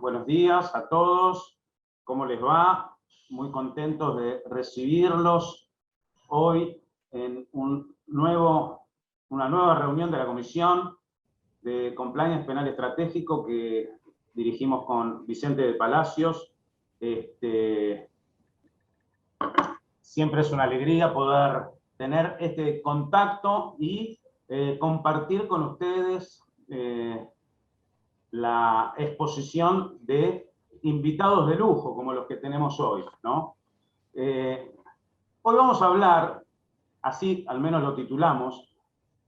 Buenos días a todos. ¿Cómo les va? Muy contentos de recibirlos hoy en una nueva reunión de la Comisión de Compliance Penal Estratégico que dirigimos con Vicente de Palacios. Siempre es una alegría poder tener este contacto y compartir con ustedes la exposición de invitados de lujo, como los que tenemos hoy, ¿no? Hoy vamos a hablar, así al menos lo titulamos,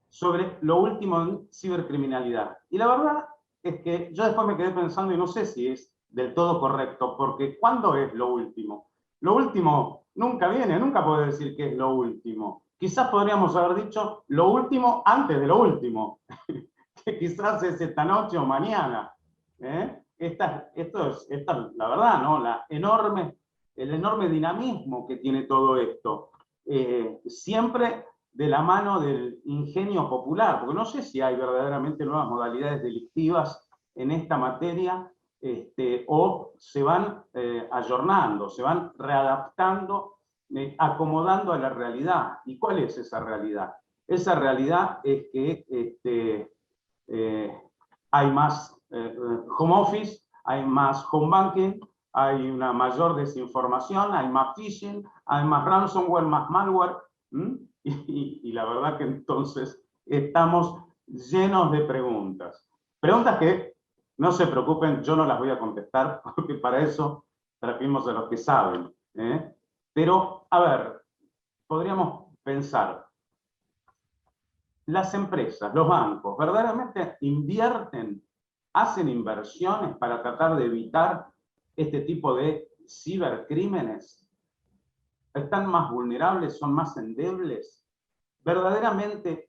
sobre lo último en cibercriminalidad. Y la verdad es que yo después me quedé pensando y no sé si es del todo correcto, porque ¿cuándo es lo último? Lo último nunca viene, nunca puedo decir que es lo último. Quizás podríamos haber dicho lo último antes de lo último. Que quizás es esta noche o mañana. Esta es la verdad, ¿no? El enorme dinamismo que tiene todo esto. Siempre de la mano del ingenio popular, porque no sé si hay verdaderamente nuevas modalidades delictivas en esta materia, o se van ayornando, se van readaptando, acomodando a la realidad. ¿Y cuál es esa realidad? Esa realidad es que hay más home office, hay más home banking, hay una mayor desinformación, hay más phishing, hay más ransomware, más malware, y la verdad que entonces estamos llenos de preguntas. Preguntas que, no se preocupen, yo no las voy a contestar, porque para eso trajimos a los que saben. Pero, a ver, podríamos pensar, las empresas, los bancos, ¿verdaderamente invierten, hacen inversiones para tratar de evitar este tipo de cibercrímenes? ¿Están más vulnerables? ¿Son más endebles? ¿Verdaderamente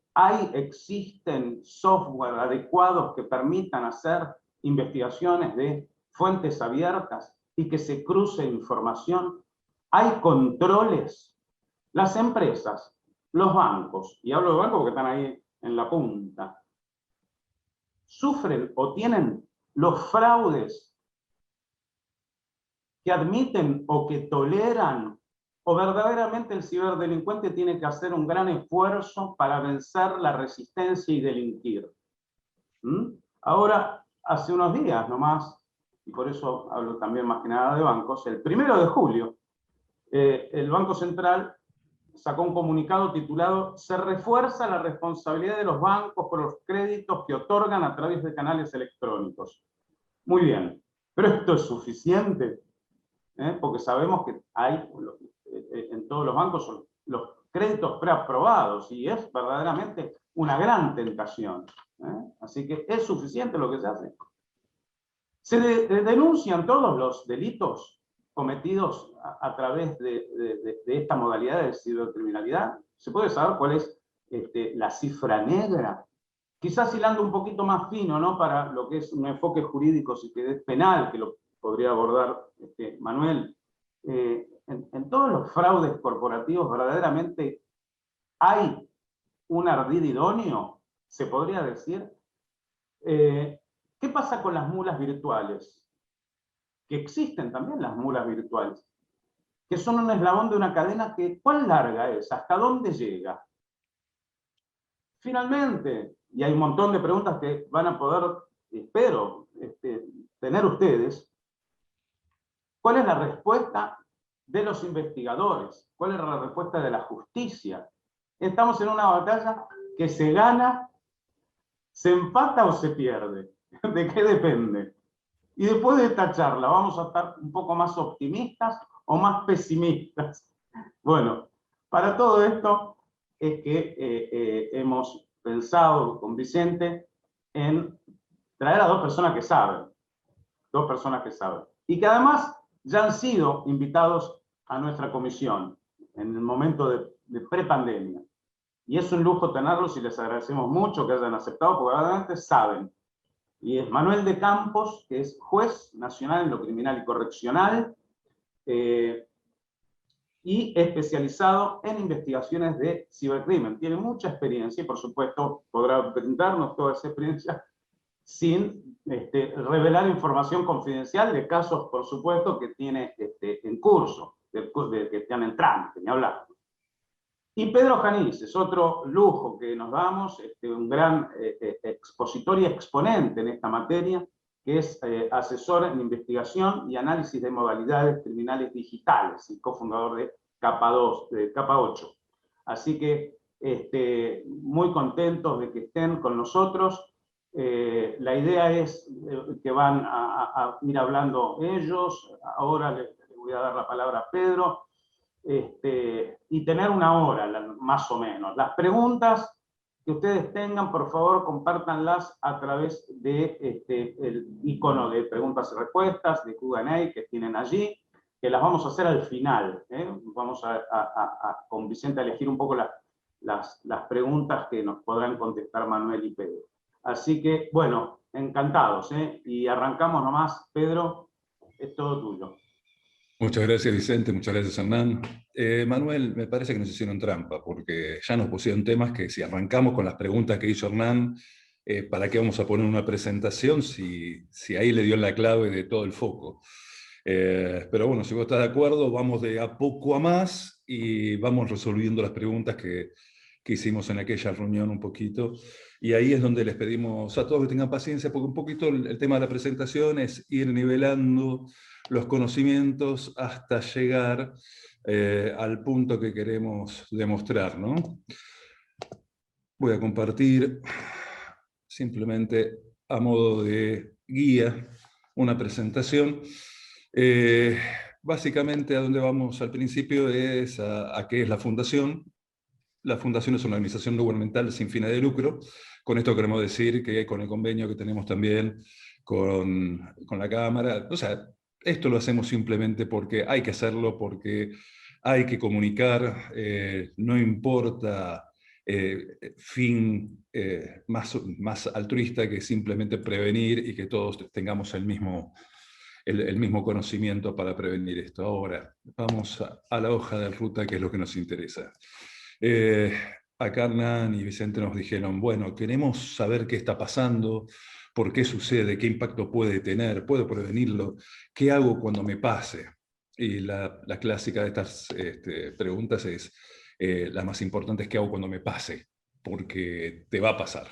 existen software adecuados que permitan hacer investigaciones de fuentes abiertas y que se cruce información? ¿Hay controles? Las empresas, los bancos, y hablo de bancos porque están ahí en la punta, sufren o tienen los fraudes que admiten o que toleran, o verdaderamente el ciberdelincuente tiene que hacer un gran esfuerzo para vencer la resistencia y delinquir. Ahora, hace unos días nomás, y por eso hablo también más que nada de bancos, el 1 de julio, el Banco Central sacó un comunicado titulado "Se refuerza la responsabilidad de los bancos por los créditos que otorgan a través de canales electrónicos". Muy bien, pero esto es suficiente, porque sabemos que hay en todos los bancos los créditos preaprobados y es verdaderamente una gran tentación. Así que es suficiente lo que se hace. Se denuncian todos los delitos cometidos a través de esta modalidad de cibercriminalidad. ¿Se puede saber cuál es la cifra negra? Quizás hilando un poquito más fino, ¿no? Para lo que es un enfoque jurídico, si que es penal, que lo podría abordar Manuel. En todos los fraudes corporativos verdaderamente hay un ardid idóneo, se podría decir. ¿Qué pasa con las mulas virtuales? Que existen también las mulas virtuales, que son un eslabón de una cadena que, ¿cuán larga es? ¿Hasta dónde llega? Finalmente, y hay un montón de preguntas que van a poder, espero, tener ustedes, ¿cuál es la respuesta de los investigadores? ¿Cuál es la respuesta de la justicia? Estamos en una batalla que se gana, se empata o se pierde. ¿De qué depende? Y después de esta charla, ¿vamos a estar un poco más optimistas o más pesimistas? Bueno, para todo esto es que hemos pensado con Vicente en traer a dos personas que saben, y que además ya han sido invitados a nuestra comisión en el momento de prepandemia. Y es un lujo tenerlos y les agradecemos mucho que hayan aceptado, porque verdaderamente saben. Y es Manuel de Campos, que es juez nacional en lo criminal y correccional, y especializado en investigaciones de cibercrimen. Tiene mucha experiencia y, por supuesto, podrá brindarnos toda esa experiencia sin revelar información confidencial de casos, por supuesto, que tiene en curso, que están en trámite, ni hablar. Y Pedro Janís es otro lujo que nos damos, un gran expositor y exponente en esta materia, que es asesor en investigación y análisis de modalidades criminales digitales y cofundador de Capa 8. Así que muy contentos de que estén con nosotros. La idea es que van a ir hablando ellos. Ahora le voy a dar la palabra a Pedro. Y tener una hora, más o menos. Las preguntas que ustedes tengan, por favor, compártanlas a través de el icono de preguntas y respuestas, de Q&A que tienen allí, que las vamos a hacer al final. Vamos con Vicente a elegir un poco las preguntas que nos podrán contestar Manuel y Pedro. Así que, bueno, encantados. Y arrancamos nomás, Pedro, es todo tuyo. Muchas gracias, Vicente, muchas gracias, Hernán. Manuel, me parece que nos hicieron trampa, porque ya nos pusieron temas que si arrancamos con las preguntas que hizo Hernán, ¿para qué vamos a poner una presentación si ahí le dio la clave de todo el foco? Pero bueno, si vos estás de acuerdo, vamos de a poco a más y vamos resolviendo las preguntas que hicimos en aquella reunión un poquito. Y ahí es donde les pedimos a todos que tengan paciencia, porque un poquito el tema de la presentación es ir nivelando los conocimientos hasta llegar al punto que queremos demostrar, ¿no? Voy a compartir simplemente a modo de guía una presentación. Básicamente a donde vamos al principio es a qué es la Fundación. La Fundación es una organización no gubernamental sin fines de lucro. Con esto queremos decir que con el convenio que tenemos también con la Cámara, o sea, esto lo hacemos simplemente porque hay que hacerlo, porque hay que comunicar, no importa fin más altruista que simplemente prevenir y que todos tengamos el mismo conocimiento para prevenir esto. Ahora, vamos a la hoja de ruta, que es lo que nos interesa. Acá Hernán y Vicente nos dijeron, bueno, queremos saber qué está pasando, por qué sucede, qué impacto puede tener, puedo prevenirlo, qué hago cuando me pase. Y la clásica de estas preguntas es, la más importante es qué hago cuando me pase, porque te va a pasar.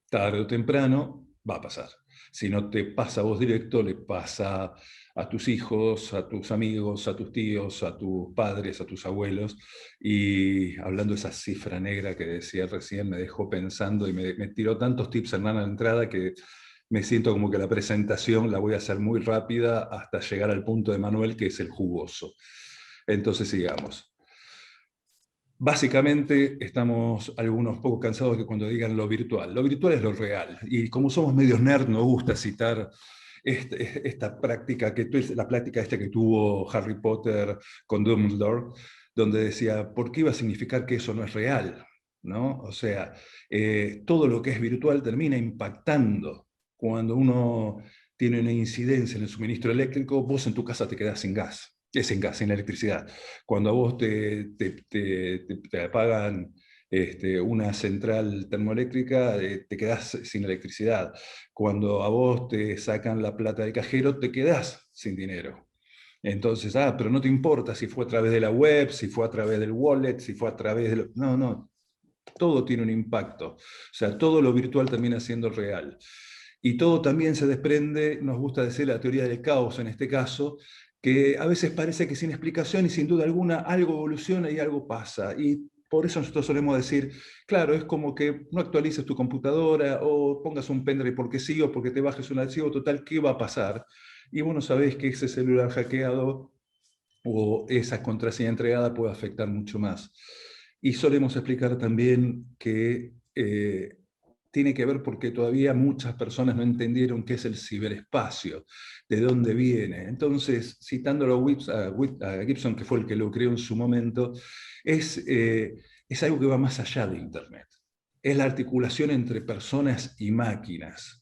Tarde o temprano va a pasar. Si no te pasa a vos directo, le pasa a tus hijos, a tus amigos, a tus tíos, a tus padres, a tus abuelos. Y hablando de esa cifra negra que decía recién, me dejó pensando y me tiró tantos tips, Hernán, a la entrada, que me siento como que la presentación la voy a hacer muy rápida hasta llegar al punto de Manuel, que es el jugoso. Entonces sigamos. Básicamente estamos algunos poco cansados de que cuando digan lo virtual es lo real. Y como somos medios nerd, nos gusta citar esta práctica, la práctica que tuvo Harry Potter con Dumbledore, donde decía, ¿por qué iba a significar que eso no es real? ¿No? O sea, todo lo que es virtual termina impactando. Cuando uno tiene una incidencia en el suministro eléctrico, vos en tu casa te quedás sin gas. Sin gas, sin electricidad. Cuando a vos te apagan una central termoeléctrica, te quedás sin electricidad. Cuando a vos te sacan la plata del cajero, te quedás sin dinero. Entonces, pero no te importa si fue a través de la web, si fue a través del wallet, si fue a través de... No, todo tiene un impacto. O sea, todo lo virtual termina siendo real. Y todo también se desprende, nos gusta decir la teoría del caos en este caso, que a veces parece que sin explicación y sin duda alguna algo evoluciona y algo pasa. Y por eso nosotros solemos decir, claro, es como que no actualices tu computadora o pongas un pendrive porque sí o porque te bajes un archivo, total, ¿qué va a pasar? Y vos no sabés que ese celular hackeado o esa contraseña entregada puede afectar mucho más. Y solemos explicar también que tiene que ver porque todavía muchas personas no entendieron qué es el ciberespacio, de dónde viene. Entonces, citándolo a Gibson, que fue el que lo creó en su momento, es algo que va más allá de Internet. Es la articulación entre personas y máquinas.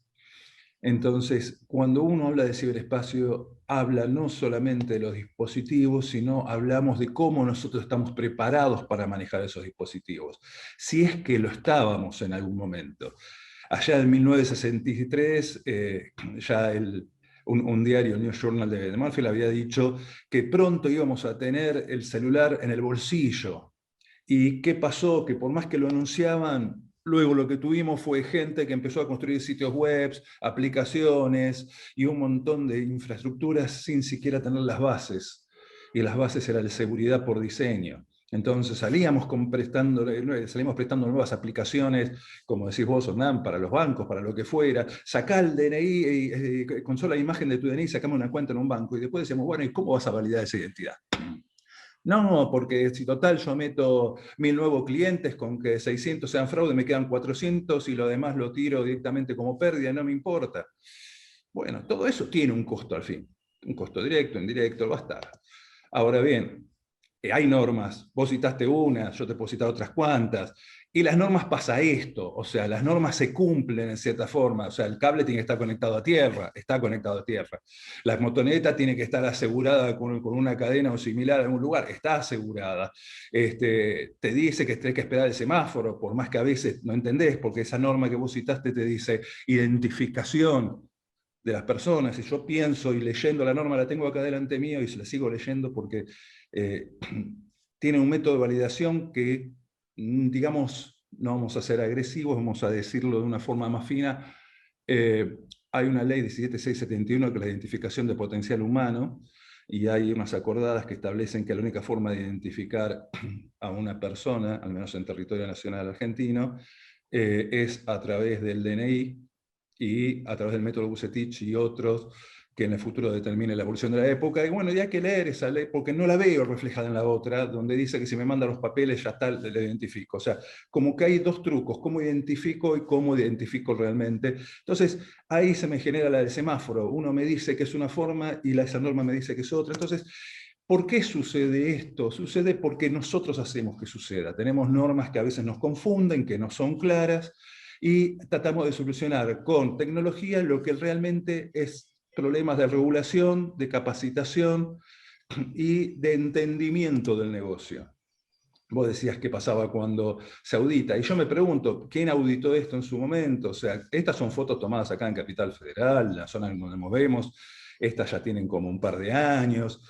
Entonces, cuando uno habla de ciberespacio, habla no solamente de los dispositivos, sino hablamos de cómo nosotros estamos preparados para manejar esos dispositivos, si es que lo estábamos en algún momento. Allá en 1963, ya un diario, el New Journal de Murphy, había dicho que pronto íbamos a tener el celular en el bolsillo. ¿Y qué pasó? Que por más que lo anunciaban, luego lo que tuvimos fue gente que empezó a construir sitios web, aplicaciones y un montón de infraestructuras sin siquiera tener las bases. Y las bases eran de seguridad por diseño. Entonces salimos prestando nuevas aplicaciones, como decís vos, Hernán, para los bancos, para lo que fuera. Sacá el DNI, con sola imagen de tu DNI, sacame una cuenta en un banco. Y después decíamos, bueno, ¿y cómo vas a validar esa identidad? No, porque si total yo meto 1000 nuevos clientes, con que 600 sean fraude, me quedan 400 y lo demás lo tiro directamente como pérdida, no me importa. Bueno, todo eso tiene un costo al fin. Un costo directo, indirecto, va a estar. Ahora bien, hay normas. Vos citaste una, yo te puedo citar otras cuantas. Y las normas pasa esto, o sea, las normas se cumplen en cierta forma, o sea, el cable tiene que estar conectado a tierra, está conectado a tierra. La motoneta tiene que estar asegurada con una cadena o similar en algún lugar, está asegurada. Te dice que tenés que esperar el semáforo, por más que a veces no entendés, porque esa norma que vos citaste te dice identificación de las personas, y yo pienso y leyendo la norma, la tengo acá delante mío y se la sigo leyendo porque tiene un método de validación que, digamos, no vamos a ser agresivos, vamos a decirlo de una forma más fina. Hay una ley 17671 que es la identificación de potencial humano, y hay unas acordadas que establecen que la única forma de identificar a una persona, al menos en territorio nacional argentino, es a través del DNI, y a través del método Bucetich y otros que en el futuro determine la evolución de la época. Y bueno, ya hay que leer esa ley, porque no la veo reflejada en la otra, donde dice que si me manda los papeles ya está, le identifico. O sea, como que hay dos trucos, cómo identifico y cómo identifico realmente. Entonces, ahí se me genera la del semáforo. Uno me dice que es una forma y esa norma me dice que es otra. Entonces, ¿por qué sucede esto? Sucede porque nosotros hacemos que suceda. Tenemos normas que a veces nos confunden, que no son claras, y tratamos de solucionar con tecnología lo que realmente es problemas de regulación, de capacitación y de entendimiento del negocio. Vos decías qué pasaba cuando se audita, y yo me pregunto, ¿quién auditó esto en su momento? O sea, estas son fotos tomadas acá en Capital Federal, la zona en donde nos movemos. Estas ya tienen como un par de años,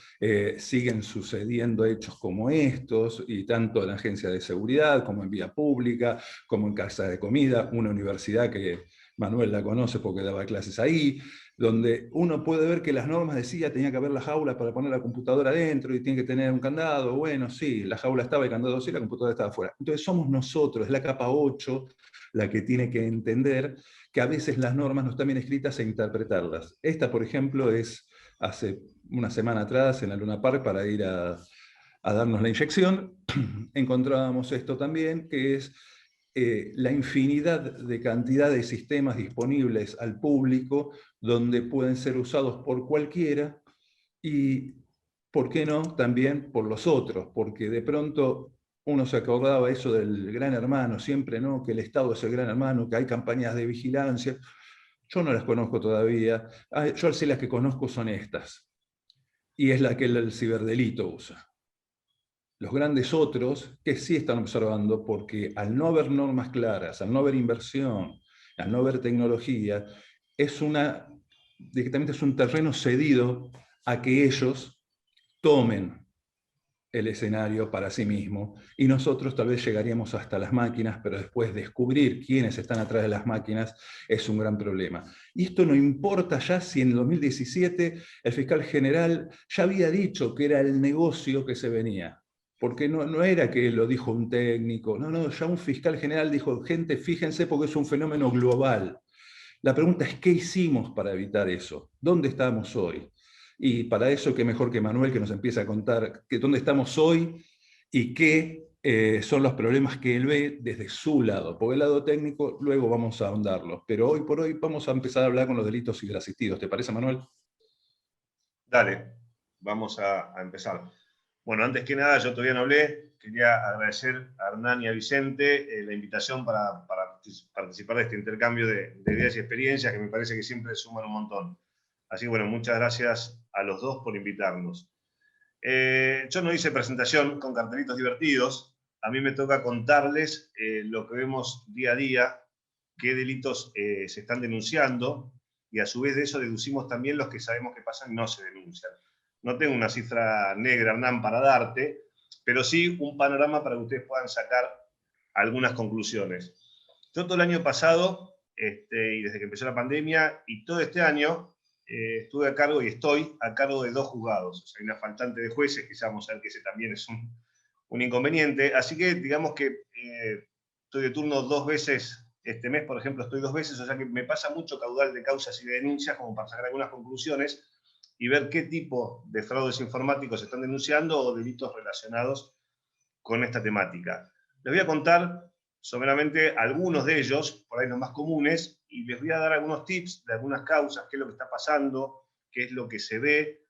siguen sucediendo hechos como estos, y tanto en la agencia de seguridad, como en vía pública, como en casa de comida, una universidad que Manuel la conoce porque daba clases ahí, donde uno puede ver que las normas decía tenía que haber la jaula para poner la computadora adentro y tiene que tener un candado. Bueno, sí, la jaula estaba, el candado sí, la computadora estaba afuera. Entonces somos nosotros, es la capa 8 la que tiene que entender que a veces las normas no están bien escritas e interpretarlas. Esta, por ejemplo, es hace una semana atrás en la Luna Park, para ir a darnos la inyección, encontrábamos esto también, que es la infinidad de cantidad de sistemas disponibles al público donde pueden ser usados por cualquiera, y, ¿por qué no?, también por los otros, porque de pronto uno se acordaba eso del gran hermano, siempre, ¿no?, que el Estado es el gran hermano, que hay campañas de vigilancia. Yo no las conozco todavía. Yo sí las que conozco son estas, y es la que el ciberdelito usa. Los grandes otros que sí están observando, porque al no haber normas claras, al no haber inversión, al no haber tecnología, directamente es un terreno cedido a que ellos tomen el escenario para sí mismos, y nosotros tal vez llegaríamos hasta las máquinas, pero después descubrir quiénes están atrás de las máquinas es un gran problema. Y esto no importa ya si en el 2017 el fiscal general ya había dicho que era el negocio que se venía, porque no era que lo dijo un técnico, no, ya un fiscal general dijo, gente, fíjense porque es un fenómeno global. La pregunta es, ¿qué hicimos para evitar eso? ¿Dónde estamos hoy? Y para eso, qué mejor que Manuel, que nos empiece a contar dónde estamos hoy y qué son los problemas que él ve desde su lado. Por el lado técnico, luego vamos a ahondarlos. Pero hoy por hoy vamos a empezar a hablar con los delitos ciberasistidos. ¿Te parece, Manuel? Dale, vamos a empezar. Bueno, antes que nada, yo todavía no hablé. Quería agradecer a Hernán y a Vicente la invitación para participar de este intercambio de ideas y experiencias, que me parece que siempre suman un montón. Así que bueno, muchas gracias a los dos por invitarnos. Yo no hice presentación con cartelitos divertidos. A mí me toca contarles lo que vemos día a día qué delitos se están denunciando, y a su vez de eso deducimos también los que sabemos que pasan y no se denuncian. No tengo una cifra negra, Hernán, para darte, pero sí un panorama para que ustedes puedan sacar algunas conclusiones. Yo todo el año pasado, y desde que empezó la pandemia, y todo este año, estuve a cargo y estoy a cargo de 2 juzgados. O sea, hay una faltante de jueces, que ya vamos a ver que ese también es un inconveniente. Así que digamos que estoy de turno 2 veces. Este mes, por ejemplo, estoy 2 veces, o sea que me pasa mucho caudal de causas y de denuncias como para sacar algunas conclusiones y ver qué tipo de fraudes informáticos se están denunciando o delitos relacionados con esta temática. Les voy a contar someramente algunos de ellos, por ahí los más comunes, y les voy a dar algunos tips de algunas causas, qué es lo que está pasando, qué es lo que se ve,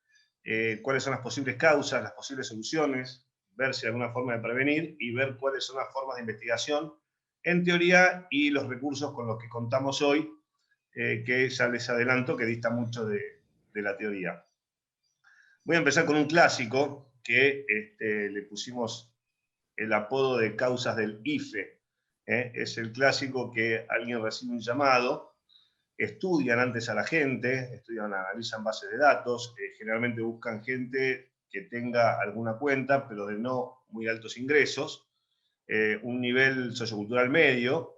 cuáles son las posibles causas, las posibles soluciones, ver si hay alguna forma de prevenir y ver cuáles son las formas de investigación en teoría y los recursos con los que contamos hoy, que ya les adelanto que dista mucho de la teoría. Voy a empezar con un clásico que le pusimos el apodo de causas del IFE. Es el clásico que alguien recibe un llamado, estudian antes a la gente, estudian, analizan bases de datos, generalmente buscan gente que tenga alguna cuenta, pero de no muy altos ingresos, un nivel sociocultural medio,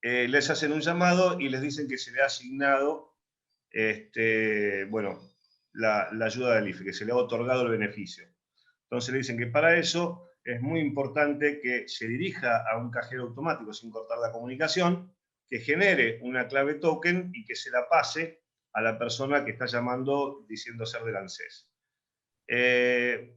les hacen un llamado y les dicen que se le ha asignado la ayuda del IFE, que se le ha otorgado el beneficio. Entonces le dicen que para eso es muy importante que se dirija a un cajero automático sin cortar la comunicación, que genere una clave token y que se la pase a la persona que está llamando diciendo ser del ANSES.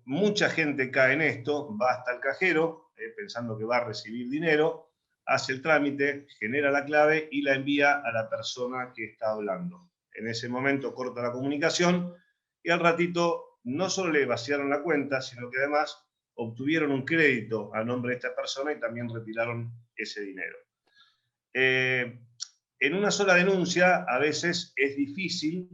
Mucha gente cae en esto, va hasta el cajero pensando que va a recibir dinero, hace el trámite, genera la clave y la envía a la persona que está hablando. En ese momento corta la comunicación y al ratito no solo le vaciaron la cuenta, sino que además obtuvieron un crédito a nombre de esta persona y también retiraron ese dinero. En una sola denuncia a veces es difícil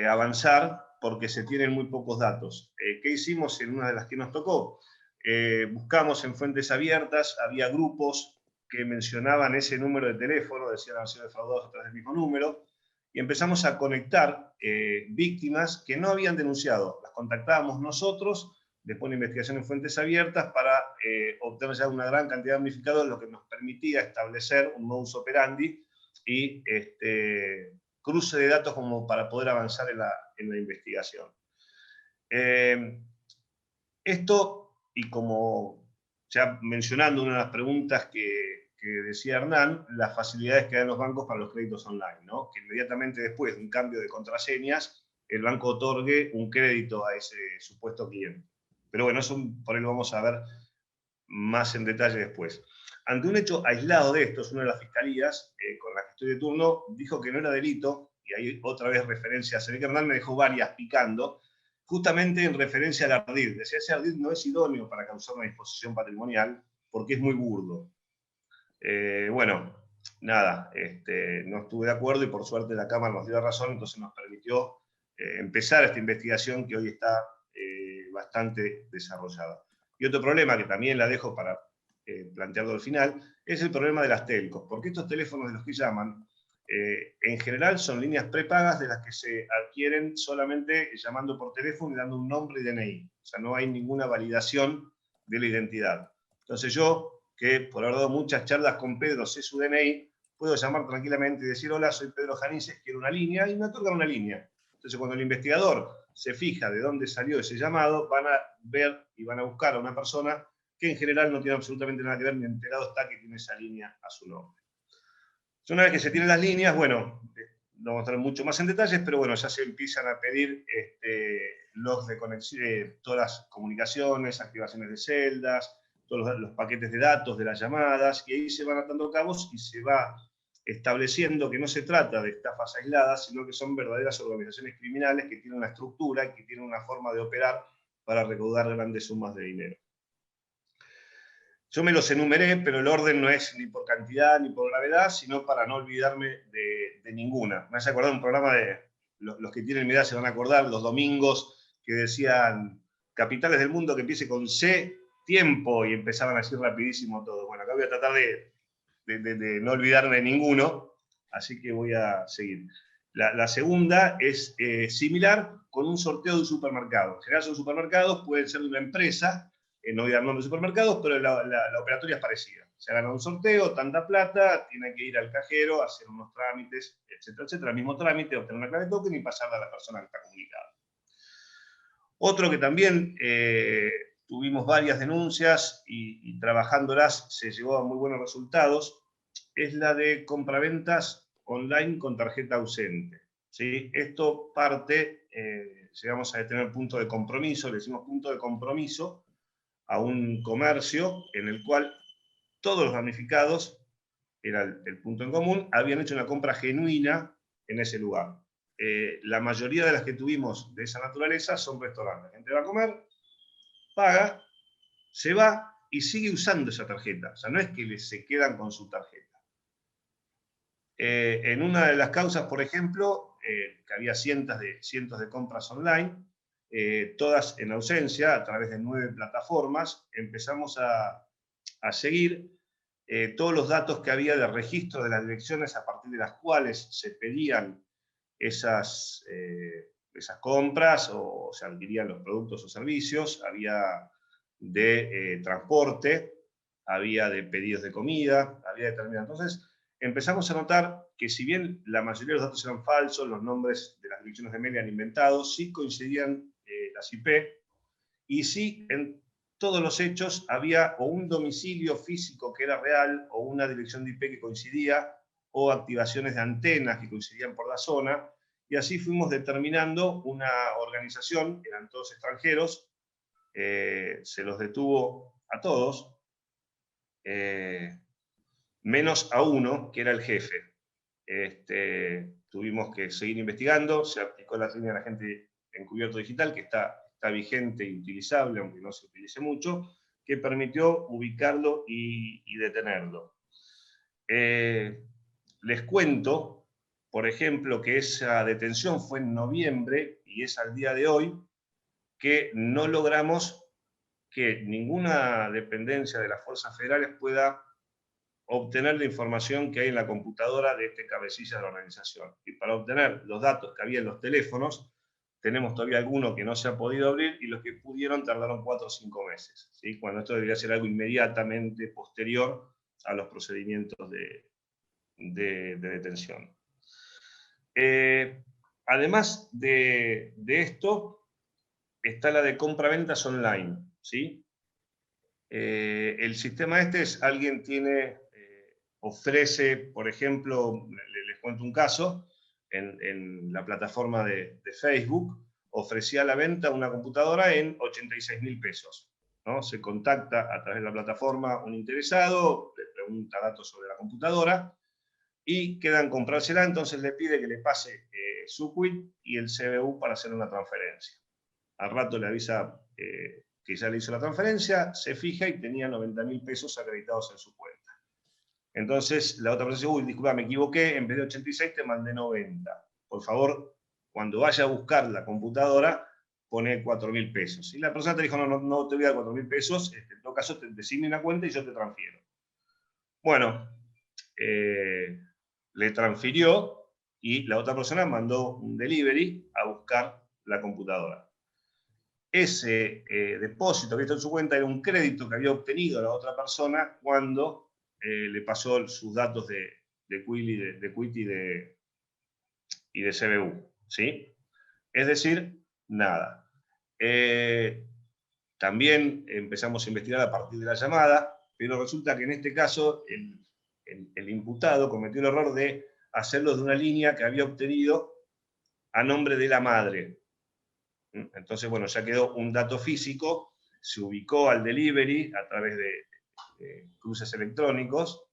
avanzar porque se tienen muy pocos datos. ¿Qué hicimos en una de las que nos tocó? Buscamos en fuentes abiertas, había grupos que mencionaban ese número de teléfono, decían haber sido defraudados a través del mismo número, y empezamos a conectar víctimas que no habían denunciado. Las contactábamos nosotros, después de investigación en fuentes abiertas, para obtener ya una gran cantidad de damnificados, lo que nos permitía establecer un modus operandi y cruce de datos como para poder avanzar en la investigación. Esto, y como ya mencionando una de las preguntas que decía Hernán, las facilidades que dan los bancos para los créditos online, ¿no? Que inmediatamente después de un cambio de contraseñas, el banco otorgue un crédito a ese supuesto cliente. Pero bueno, eso por ahí lo vamos a ver más en detalle después. Ante un hecho aislado de estos, una de las fiscalías con la que estoy de turno dijo que no era delito, y ahí otra vez referencia a se ve que Hernán me dejó varias picando, justamente en referencia al ardid. Decía, ese ardid no es idóneo para causar una disposición patrimonial porque es muy burdo. Bueno, nada, no estuve de acuerdo y por suerte la Cámara nos dio razón, entonces nos permitió empezar esta investigación que hoy está bastante desarrollada. Y otro problema que también la dejo para plantearlo al final, es el problema de las telcos, porque estos teléfonos de los que llaman, en general son líneas prepagas de las que se adquieren solamente llamando por teléfono y dando un nombre y DNI. O sea, no hay ninguna validación de la identidad. Entonces yo, que por haber dado muchas charlas con Pedro, sé su DNI, puedo llamar tranquilamente y decir, hola, soy Pedro Janices, quiero una línea, y me otorgan una línea. Entonces cuando el investigador se fija de dónde salió ese llamado, van a ver y van a buscar a una persona que en general no tiene absolutamente nada que ver, ni enterado está que tiene esa línea a su nombre. Una vez que se tienen las líneas, bueno, no vamos a entrar mucho más en detalles, pero bueno, ya se empiezan a pedir logs de conexión, todas las comunicaciones, activaciones de celdas, todos los paquetes de datos de las llamadas, y ahí se van atando cabos y se va estableciendo que no se trata de estafas aisladas, sino que son verdaderas organizaciones criminales que tienen una estructura y que tienen una forma de operar para recaudar grandes sumas de dinero. Yo me los enumeré, pero el orden no es ni por cantidad ni por gravedad, sino para no olvidarme de ninguna. Me hace acordar un programa de, los que tienen mi edad se van a acordar, los domingos, que decían capitales del mundo que empiece con C, tiempo, y empezaban así rapidísimo todo. Bueno, acá voy a tratar de de no olvidarme de ninguno, así que voy a seguir. La segunda es similar con un sorteo de un supermercado. En general son supermercados, pueden ser de una empresa, no voy a dar nombre de supermercados, pero la operatoria es parecida. Se ha ganado un sorteo, tanta plata, tiene que ir al cajero, hacer unos trámites, etcétera, etcétera, el mismo trámite, obtener una clave token y pasarla a la persona que está comunicada. Otro que también tuvimos varias denuncias y trabajándolas se llegó a muy buenos resultados, es la de compraventas online con tarjeta ausente. ¿Sí? Esto parte, llegamos a tener punto de compromiso, le decimos punto de compromiso a un comercio en el cual todos los damnificados, era el punto en común, habían hecho una compra genuina en ese lugar. La mayoría de las que tuvimos de esa naturaleza son restaurantes. La gente va a comer, paga, se va y sigue usando esa tarjeta. O sea, no es que se quedan con su tarjeta. En una de las causas, por ejemplo, que había cientos de compras online, todas en ausencia, a través de 9 plataformas, empezamos a seguir todos los datos que había de registro de las direcciones a partir de las cuales se pedían esas compras o se adquirían los productos o servicios. Había de transporte, había de pedidos de comida, había determinadas. Entonces, empezamos a notar que si bien la mayoría de los datos eran falsos, los nombres de las direcciones de mail eran inventados, sí coincidían las IP, y sí en todos los hechos había o un domicilio físico que era real, o una dirección de IP que coincidía, o activaciones de antenas que coincidían por la zona, y así fuimos determinando una organización, eran todos extranjeros, se los detuvo a todos, menos a uno, que era el jefe. Tuvimos que seguir investigando, se aplicó la línea de agente encubierto digital, que está vigente y utilizable, aunque no se utilice mucho, que permitió ubicarlo y detenerlo. Les cuento, por ejemplo, que esa detención fue en noviembre, y es al día de hoy, que no logramos que ninguna dependencia de las fuerzas federales pueda obtener la información que hay en la computadora de este cabecilla de la organización. Y para obtener los datos que había en los teléfonos, tenemos todavía alguno que no se ha podido abrir, y los que pudieron tardaron 4 o 5 meses, ¿sí? Cuando esto debería ser algo inmediatamente posterior a los procedimientos de detención. Además de esto, está la de compraventas online, ¿sí? El sistema es, alguien ofrece, por ejemplo, les cuento un caso, en la plataforma de Facebook, ofrecía a la venta una computadora en 86.000 pesos. ¿No? Se contacta a través de la plataforma un interesado, le pregunta datos sobre la computadora, y quedan comprársela, entonces le pide que le pase su quit y el CBU para hacer una transferencia. Al rato le avisa que ya le hizo la transferencia, se fija y tenía 90.000 pesos acreditados en su cuenta. Entonces la otra persona dice, uy, disculpa, me equivoqué, en vez de 86 te mandé 90. Por favor, cuando vaya a buscar la computadora, pone 4.000 pesos. Y la persona te dijo, no te voy a dar 4.000 pesos, en todo caso te decime una cuenta y yo te transfiero. Bueno, le transfirió, y la otra persona mandó un delivery a buscar la computadora. Ese depósito que está en su cuenta era un crédito que había obtenido la otra persona cuando le pasó sus datos de quit y de CBU, ¿sí? Es decir, nada. También empezamos a investigar a partir de la llamada, pero resulta que en este caso el imputado cometió el error de hacerlo de una línea que había obtenido a nombre de la madre. Entonces, bueno, ya quedó un dato físico, se ubicó al delivery a través de cruces electrónicos,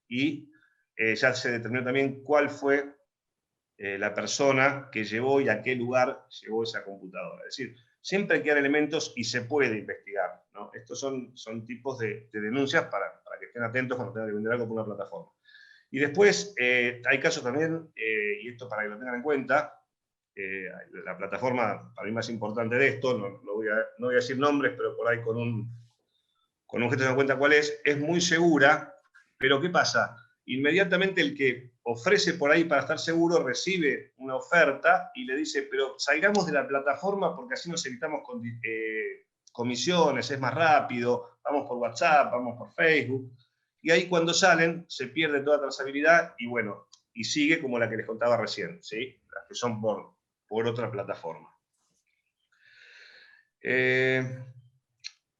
y ya se determinó también cuál fue la persona que llevó y a qué lugar llevó esa computadora. Es decir, siempre hay que dar elementos y se puede investigar, ¿no? Estos son tipos de denuncias para que estén atentos cuando tengan que vender algo por una plataforma. Y después hay casos también, y esto para que lo tengan en cuenta, la plataforma para mí más importante de esto, no voy a decir nombres, pero por ahí con un gesto se dan cuenta cuál es muy segura, Pero ¿qué pasa? Inmediatamente el que ofrece por ahí para estar seguro recibe una oferta y le dice, pero salgamos de la plataforma porque así nos evitamos comisiones, es más rápido, vamos por WhatsApp, vamos por Facebook. Y ahí cuando salen se pierde toda trazabilidad y bueno, y sigue como la que les contaba recién, ¿sí? Las que son por otra plataforma.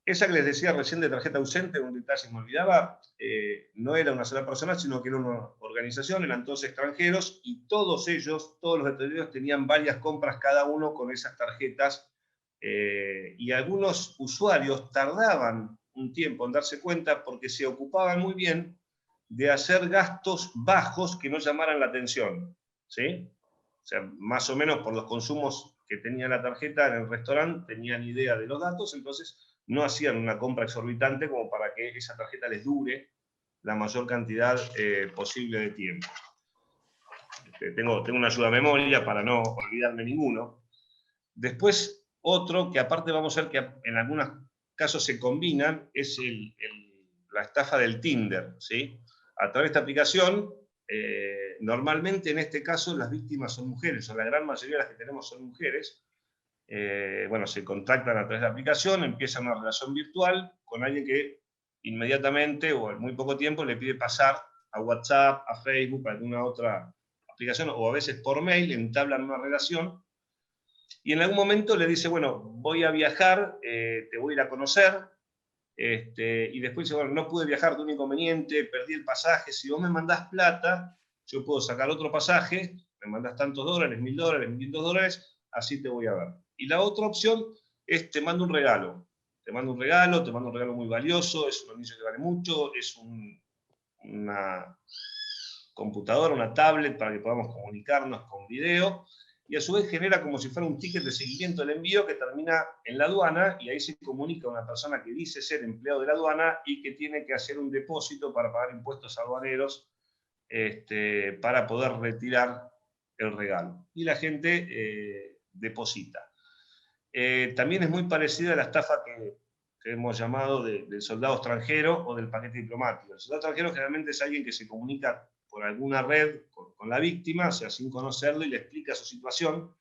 Esa que les decía recién de tarjeta ausente, un detalle me olvidaba, no era una sola persona, sino que era una organización, eran todos extranjeros, y todos ellos, todos los detenidos, tenían varias compras cada uno con esas tarjetas, y algunos usuarios tardaban un tiempo en darse cuenta porque se ocupaban muy bien de hacer gastos bajos que no llamaran la atención, ¿sí? O sea, más o menos por los consumos que tenía la tarjeta en el restaurante, tenían idea de los datos, entonces no hacían una compra exorbitante como para que esa tarjeta les dure la mayor cantidad posible de tiempo. Tengo una ayuda a memoria para no olvidarme ninguno. Después, otro que aparte vamos a ver que en algunos casos se combinan, es la estafa del Tinder, ¿sí? A través de esta aplicación, normalmente en este caso las víctimas son mujeres, o la gran mayoría de las que tenemos son mujeres. Bueno, se contactan a través de la aplicación, empiezan una relación virtual con alguien que inmediatamente o en muy poco tiempo le pide pasar a WhatsApp, a Facebook, a alguna otra aplicación, o a veces por mail, entablan una relación, y en algún momento le dice, bueno, voy a viajar, te voy a ir a conocer, y después dice, bueno, no pude viajar, tuve un inconveniente, perdí el pasaje, si vos me mandás plata, yo puedo sacar otro pasaje, me mandás tantos dólares, $1000, $1500, así te voy a ver. Y la otra opción es te mando un regalo. Te mando un regalo muy valioso, es un anillo que vale mucho, es una computadora, una tablet para que podamos comunicarnos con video, y a su vez genera como si fuera un ticket de seguimiento del envío que termina en la aduana, y ahí se comunica a una persona que dice ser empleado de la aduana y que tiene que hacer un depósito para pagar impuestos aduaneros para poder retirar el regalo. Y la gente deposita. También es muy parecida a la estafa que hemos llamado del soldado extranjero o del paquete diplomático. El soldado extranjero generalmente es alguien que se comunica por alguna red con la víctima, o sea, sin conocerlo, y le explica su situación.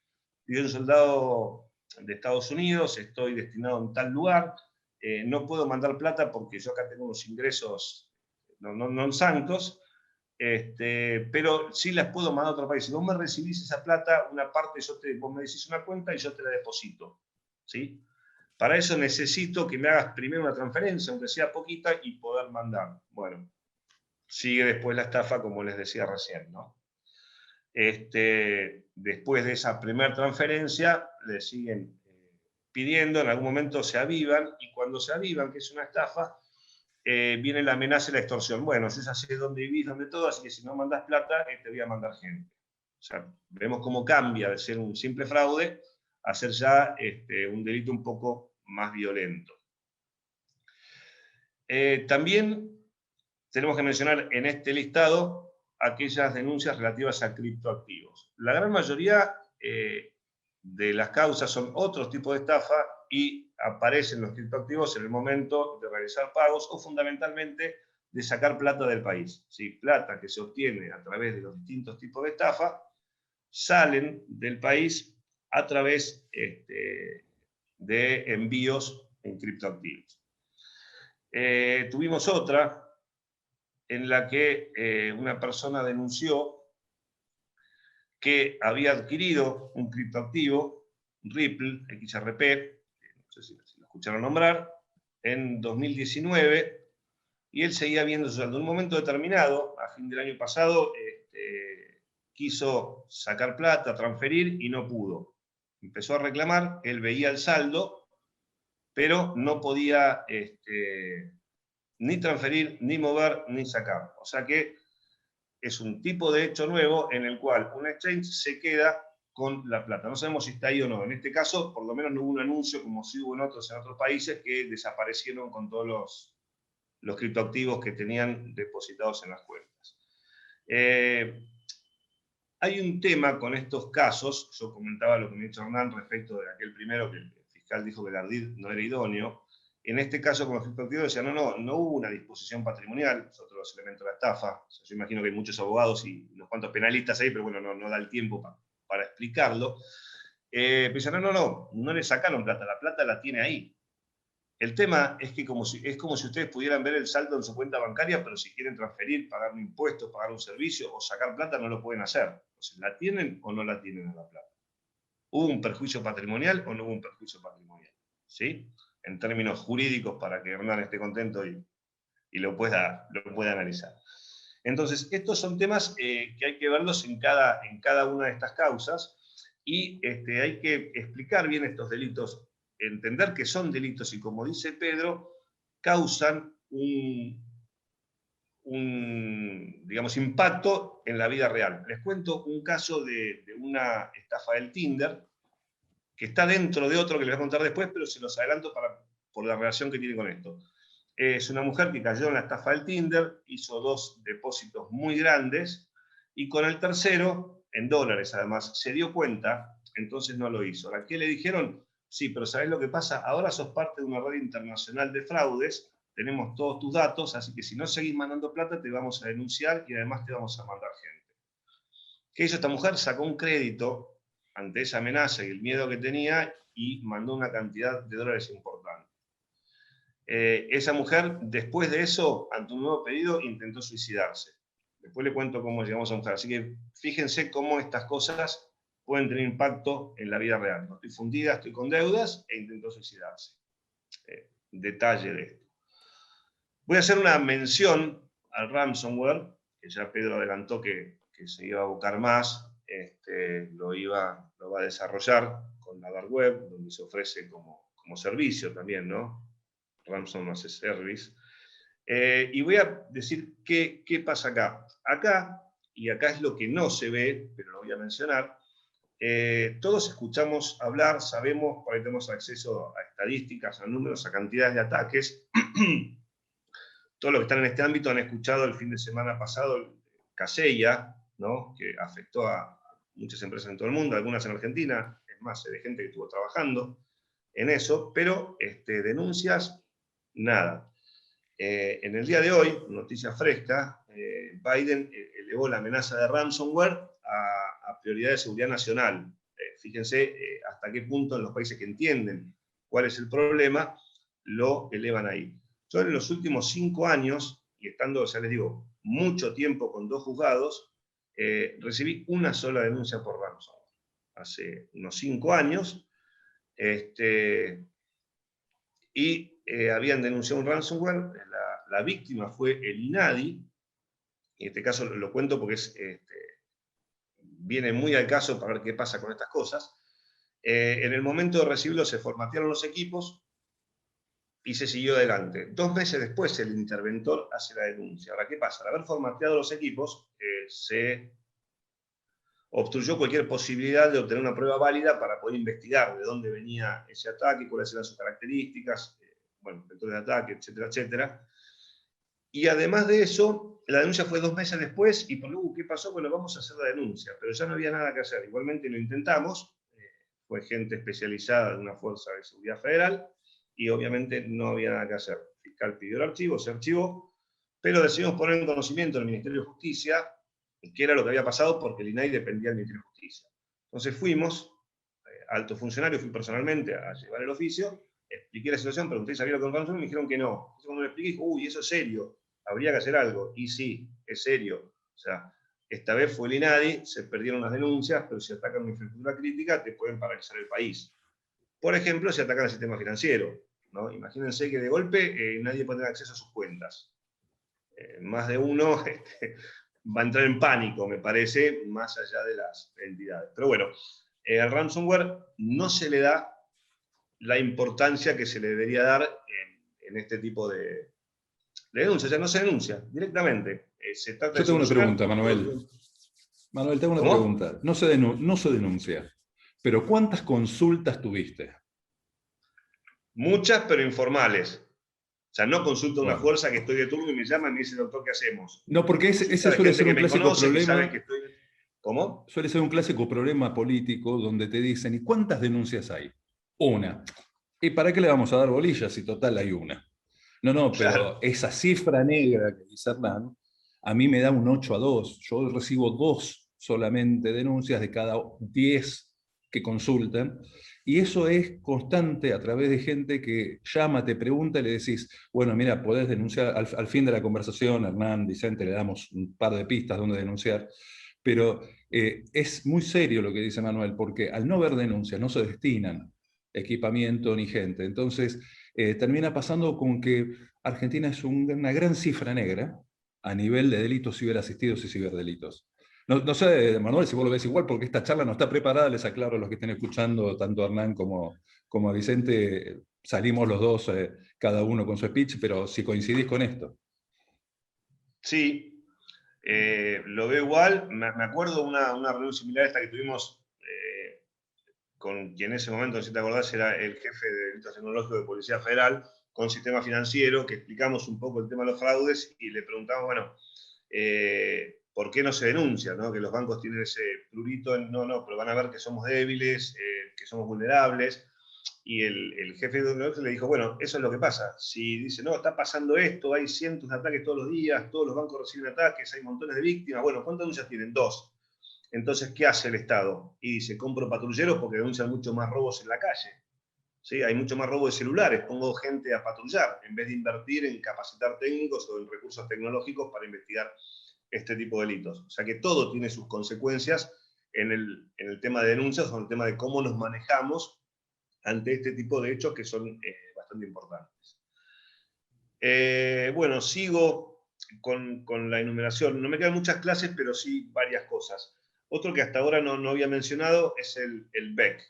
Yo soy un soldado de Estados Unidos, estoy destinado en tal lugar, no puedo mandar plata porque yo acá tengo unos ingresos no santos, pero sí las puedo mandar a otro país. Si vos me recibís esa plata, una parte vos me decís una cuenta y yo te la deposito, ¿sí? Para eso necesito que me hagas primero una transferencia, aunque sea poquita, y poder mandar. Bueno, sigue después la estafa, como les decía recién, ¿no? Después de esa primera transferencia, le siguen pidiendo, en algún momento se avivan, y cuando se avivan, que es una estafa, viene la amenaza y la extorsión. Bueno, yo ya sé dónde vivís, dónde todo, así que si no mandás plata, te voy a mandar gente. O sea, vemos cómo cambia de ser un simple fraude a ser ya un delito un poco más violento. También tenemos que mencionar en este listado aquellas denuncias relativas a criptoactivos. La gran mayoría de las causas son otros tipos de estafa y aparecen los criptoactivos en el momento de realizar pagos o fundamentalmente de sacar plata del país. ¿Sí? Plata que se obtiene a través de los distintos tipos de estafa salen del país a través de envíos en criptoactivos. Tuvimos otra en la que una persona denunció que había adquirido un criptoactivo, Ripple, XRP, no sé si lo escucharon nombrar, en 2019, y él seguía viendo su saldo. En un momento determinado, a fin del año pasado, quiso sacar plata, transferir, y no pudo. Empezó a reclamar, él veía el saldo, pero no podía ni transferir, ni mover, ni sacar. O sea que es un tipo de hecho nuevo en el cual un exchange se queda con la plata. No sabemos si está ahí o no. En este caso, por lo menos no hubo un anuncio, como sí hubo en otros países, que desaparecieron con todos los criptoactivos que tenían depositados en las cuentas. Hay un tema con estos casos. Yo comentaba lo que me ha dicho Hernán respecto de aquel primero, que el fiscal dijo que el ardid no era idóneo. En este caso, con los efectivos, decían, no hubo una disposición patrimonial, es otro de los elementos de la estafa. O sea, yo imagino que hay muchos abogados y unos cuantos penalistas ahí, pero bueno, no da el tiempo para explicarlo. Pero dicen, no le sacaron plata, la plata la tiene ahí. El tema es que es como si ustedes pudieran ver el saldo en su cuenta bancaria, pero si quieren transferir, pagar un impuesto, pagar un servicio o sacar plata, no lo pueden hacer. Entonces, ¿la tienen o no la tienen a la plata? ¿Hubo un perjuicio patrimonial o no hubo un perjuicio patrimonial? ¿Sí? En términos jurídicos, para que Hernán esté contento y lo pueda analizar. Entonces, estos son temas que hay que verlos en cada una de estas causas, y hay que explicar bien estos delitos, entender que son delitos, y como dice Pedro, causan digamos, impacto en la vida real. Les cuento un caso de una estafa del Tinder, que está dentro de otro que les voy a contar después, pero se los adelanto por la relación que tiene con esto. Es una mujer que cayó en la estafa del Tinder, hizo 2 depósitos muy grandes, y con el tercero, en dólares además, se dio cuenta, entonces no lo hizo. ¿A qué le dijeron? Sí, pero ¿sabés lo que pasa? Ahora sos parte de una red internacional de fraudes, tenemos todos tus datos, así que si no seguís mandando plata, te vamos a denunciar y además te vamos a mandar gente. ¿Qué hizo esta mujer? Sacó un crédito ante esa amenaza y el miedo que tenía y mandó una cantidad de dólares importante. Esa mujer, después de eso, ante un nuevo pedido, intentó suicidarse. Después le cuento cómo llegamos a mujer. Así que fíjense cómo estas cosas pueden tener impacto en la vida real. No estoy fundida, estoy con deudas, e intentó suicidarse. Detalle de esto. Voy a hacer una mención al ransomware, que ya Pedro adelantó que se iba a abocar más, lo va a desarrollar con la dark web, donde se ofrece como servicio también, ¿no? Ransom as a Service. Y voy a decir qué pasa acá. Acá es lo que no se ve, pero lo voy a mencionar, todos escuchamos hablar, sabemos, por ahí tenemos acceso a estadísticas, a números, a cantidades de ataques. Todos los que están en este ámbito han escuchado el fin de semana pasado el Kaseya, ¿no? Que afectó a muchas empresas en todo el mundo, algunas en Argentina, es más, de gente que estuvo trabajando en eso, pero denuncias, nada. En el día de hoy, noticia fresca, Biden elevó la amenaza de ransomware a prioridad de seguridad nacional. Fíjense hasta qué punto en los países que entienden cuál es el problema, lo elevan ahí. Yo en los últimos 5 años, y estando, ya les digo, mucho tiempo con 2 juzgados, recibí una sola denuncia por ransomware. Hace unos 5 años, y habían denunciado un ransomware, la víctima fue el INADI, en este caso lo cuento porque viene muy al caso para ver qué pasa con estas cosas. En el momento de recibirlo se formatearon los equipos y se siguió adelante. 2 meses después el interventor hace la denuncia. Ahora, ¿qué pasa? Al haber formateado los equipos, se obstruyó cualquier posibilidad de obtener una prueba válida para poder investigar de dónde venía ese ataque, cuáles eran sus características, bueno, vectores de ataque, etcétera, etcétera. Y además de eso, la denuncia fue 2 meses después, y por ¿qué pasó? Bueno, vamos a hacer la denuncia, pero ya no había nada que hacer. Igualmente lo intentamos, fue gente especializada de una fuerza de seguridad federal, y obviamente no había nada que hacer. El fiscal pidió el archivo, se archivó, pero decidimos poner en conocimiento del Ministerio de Justicia qué era lo que había pasado, porque el INAI dependía del Ministerio de Justicia. Entonces fuimos, alto funcionario, fui personalmente a llevar el oficio, expliqué la situación, pregunté si sabía lo que era un ransomware, y me dijeron que no. Entonces cuando le expliqué, dijo, uy, eso es serio, habría que hacer algo. Y sí, es serio. O sea, esta vez fue el INADI, se perdieron las denuncias, pero si atacan una infraestructura crítica, te pueden paralizar el país. Por ejemplo, si atacan el sistema financiero, ¿no? Imagínense que de golpe nadie puede tener acceso a sus cuentas. Más de uno va a entrar en pánico, me parece, más allá de las entidades. Pero bueno, al ransomware no se le da la importancia que se le debería dar en este tipo de denuncias. O sea, no se denuncia directamente. Se trata Yo tengo una pregunta, Manuel. Manuel, tengo una pregunta. No se denuncia, pero ¿cuántas consultas tuviste? Muchas, pero informales. O sea, no consulto a una fuerza que estoy de turno y me llama y me dice, doctor, ¿qué hacemos? No, porque ese suele ser un clásico problema. ¿Cómo? Suele ser un clásico problema político donde te dicen, ¿y cuántas denuncias hay? Una. ¿Y para qué le vamos a dar bolillas si total hay una? No, no, Claro. pero esa cifra negra que dice Hernán, a mí me da un 8-2. Yo recibo 2 solamente denuncias de cada 10 que consultan. Y eso es constante a través de gente que llama, te pregunta y le decís, bueno, mira, podés denunciar al fin de la conversación, Hernán, Vicente, le damos un par de pistas donde denunciar. Pero es muy serio lo que dice Manuel, porque al no haber denuncias no se destinan equipamiento ni gente. Entonces, termina pasando con que Argentina es una gran cifra negra a nivel de delitos ciberasistidos y ciberdelitos. No, no sé, Manuel, si vos lo ves igual, porque esta charla no está preparada, les aclaro a los que estén escuchando, tanto a Hernán como a Vicente, salimos los dos, cada uno con su speech, pero si coincidís con esto. Sí, lo veo igual. Me acuerdo una reunión similar a esta que tuvimos con quien en ese momento, si te acordás, era el jefe de delitos tecnológicos de Policía Federal, con Sistema Financiero, que explicamos un poco el tema de los fraudes y le preguntamos, bueno, ¿por qué no se denuncia? ¿No? Que los bancos tienen ese prurito, no, pero van a ver que somos débiles, que somos vulnerables. Y el jefe de tecnológico le dijo, bueno, eso es lo que pasa. Si dice, no, está pasando esto, hay cientos de ataques todos los días, todos los bancos reciben ataques, hay montones de víctimas, bueno, ¿cuántas denuncias tienen? 2. Entonces, ¿qué hace el Estado? Y dice, compro patrulleros porque denuncian mucho más robos en la calle. ¿Sí? Hay mucho más robo de celulares, pongo gente a patrullar, en vez de invertir en capacitar técnicos o en recursos tecnológicos para investigar este tipo de delitos. O sea que todo tiene sus consecuencias en el tema de denuncias o en el tema de cómo nos manejamos ante este tipo de hechos que son bastante importantes. Bueno, sigo con la enumeración. No me quedan muchas clases, pero sí varias cosas. Otro que hasta ahora no había mencionado es el BEC,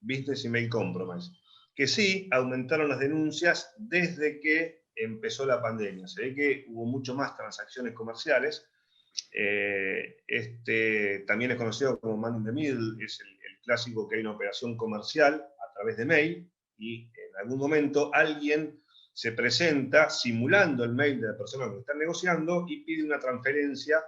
Business Email Compromise, que sí aumentaron las denuncias desde que empezó la pandemia. Se ve que hubo mucho más transacciones comerciales. También es conocido como Man in the Middle, es el clásico que hay una operación comercial a través de mail y en algún momento alguien se presenta simulando el mail de la persona que está negociando y pide una transferencia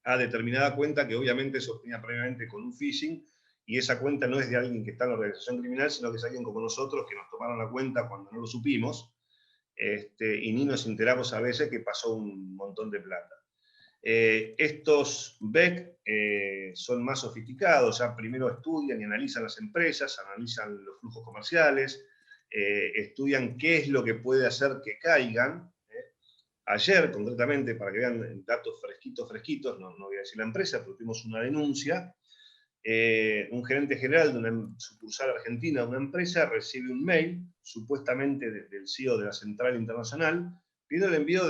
a determinada cuenta que obviamente se obtenía previamente con un phishing, y esa cuenta no es de alguien que está en la organización criminal, sino que es alguien como nosotros que nos tomaron la cuenta cuando no lo supimos, y ni nos enteramos a veces que pasó un montón de plata. Estos BEC son más sofisticados, ya primero estudian y analizan las empresas, analizan los flujos comerciales, estudian qué es lo que puede hacer que caigan. Ayer, concretamente, para que vean datos fresquitos, no voy a decir la empresa, pero tuvimos una denuncia. Un gerente general de una sucursal argentina de una empresa recibe un mail, supuestamente del CEO de la central internacional, pidiendo el envío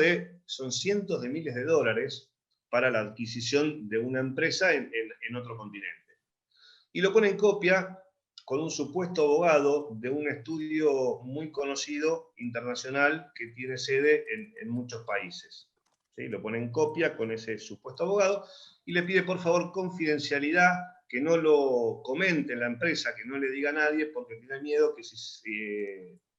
son cientos de miles de dólares para la adquisición de una empresa en otro continente. Y lo pone en copia con un supuesto abogado de un estudio muy conocido internacional que tiene sede en muchos países. ¿Sí? Lo pone en copia con ese supuesto abogado y le pide por favor confidencialidad, que no lo comente en la empresa, que no le diga a nadie, porque tiene miedo que si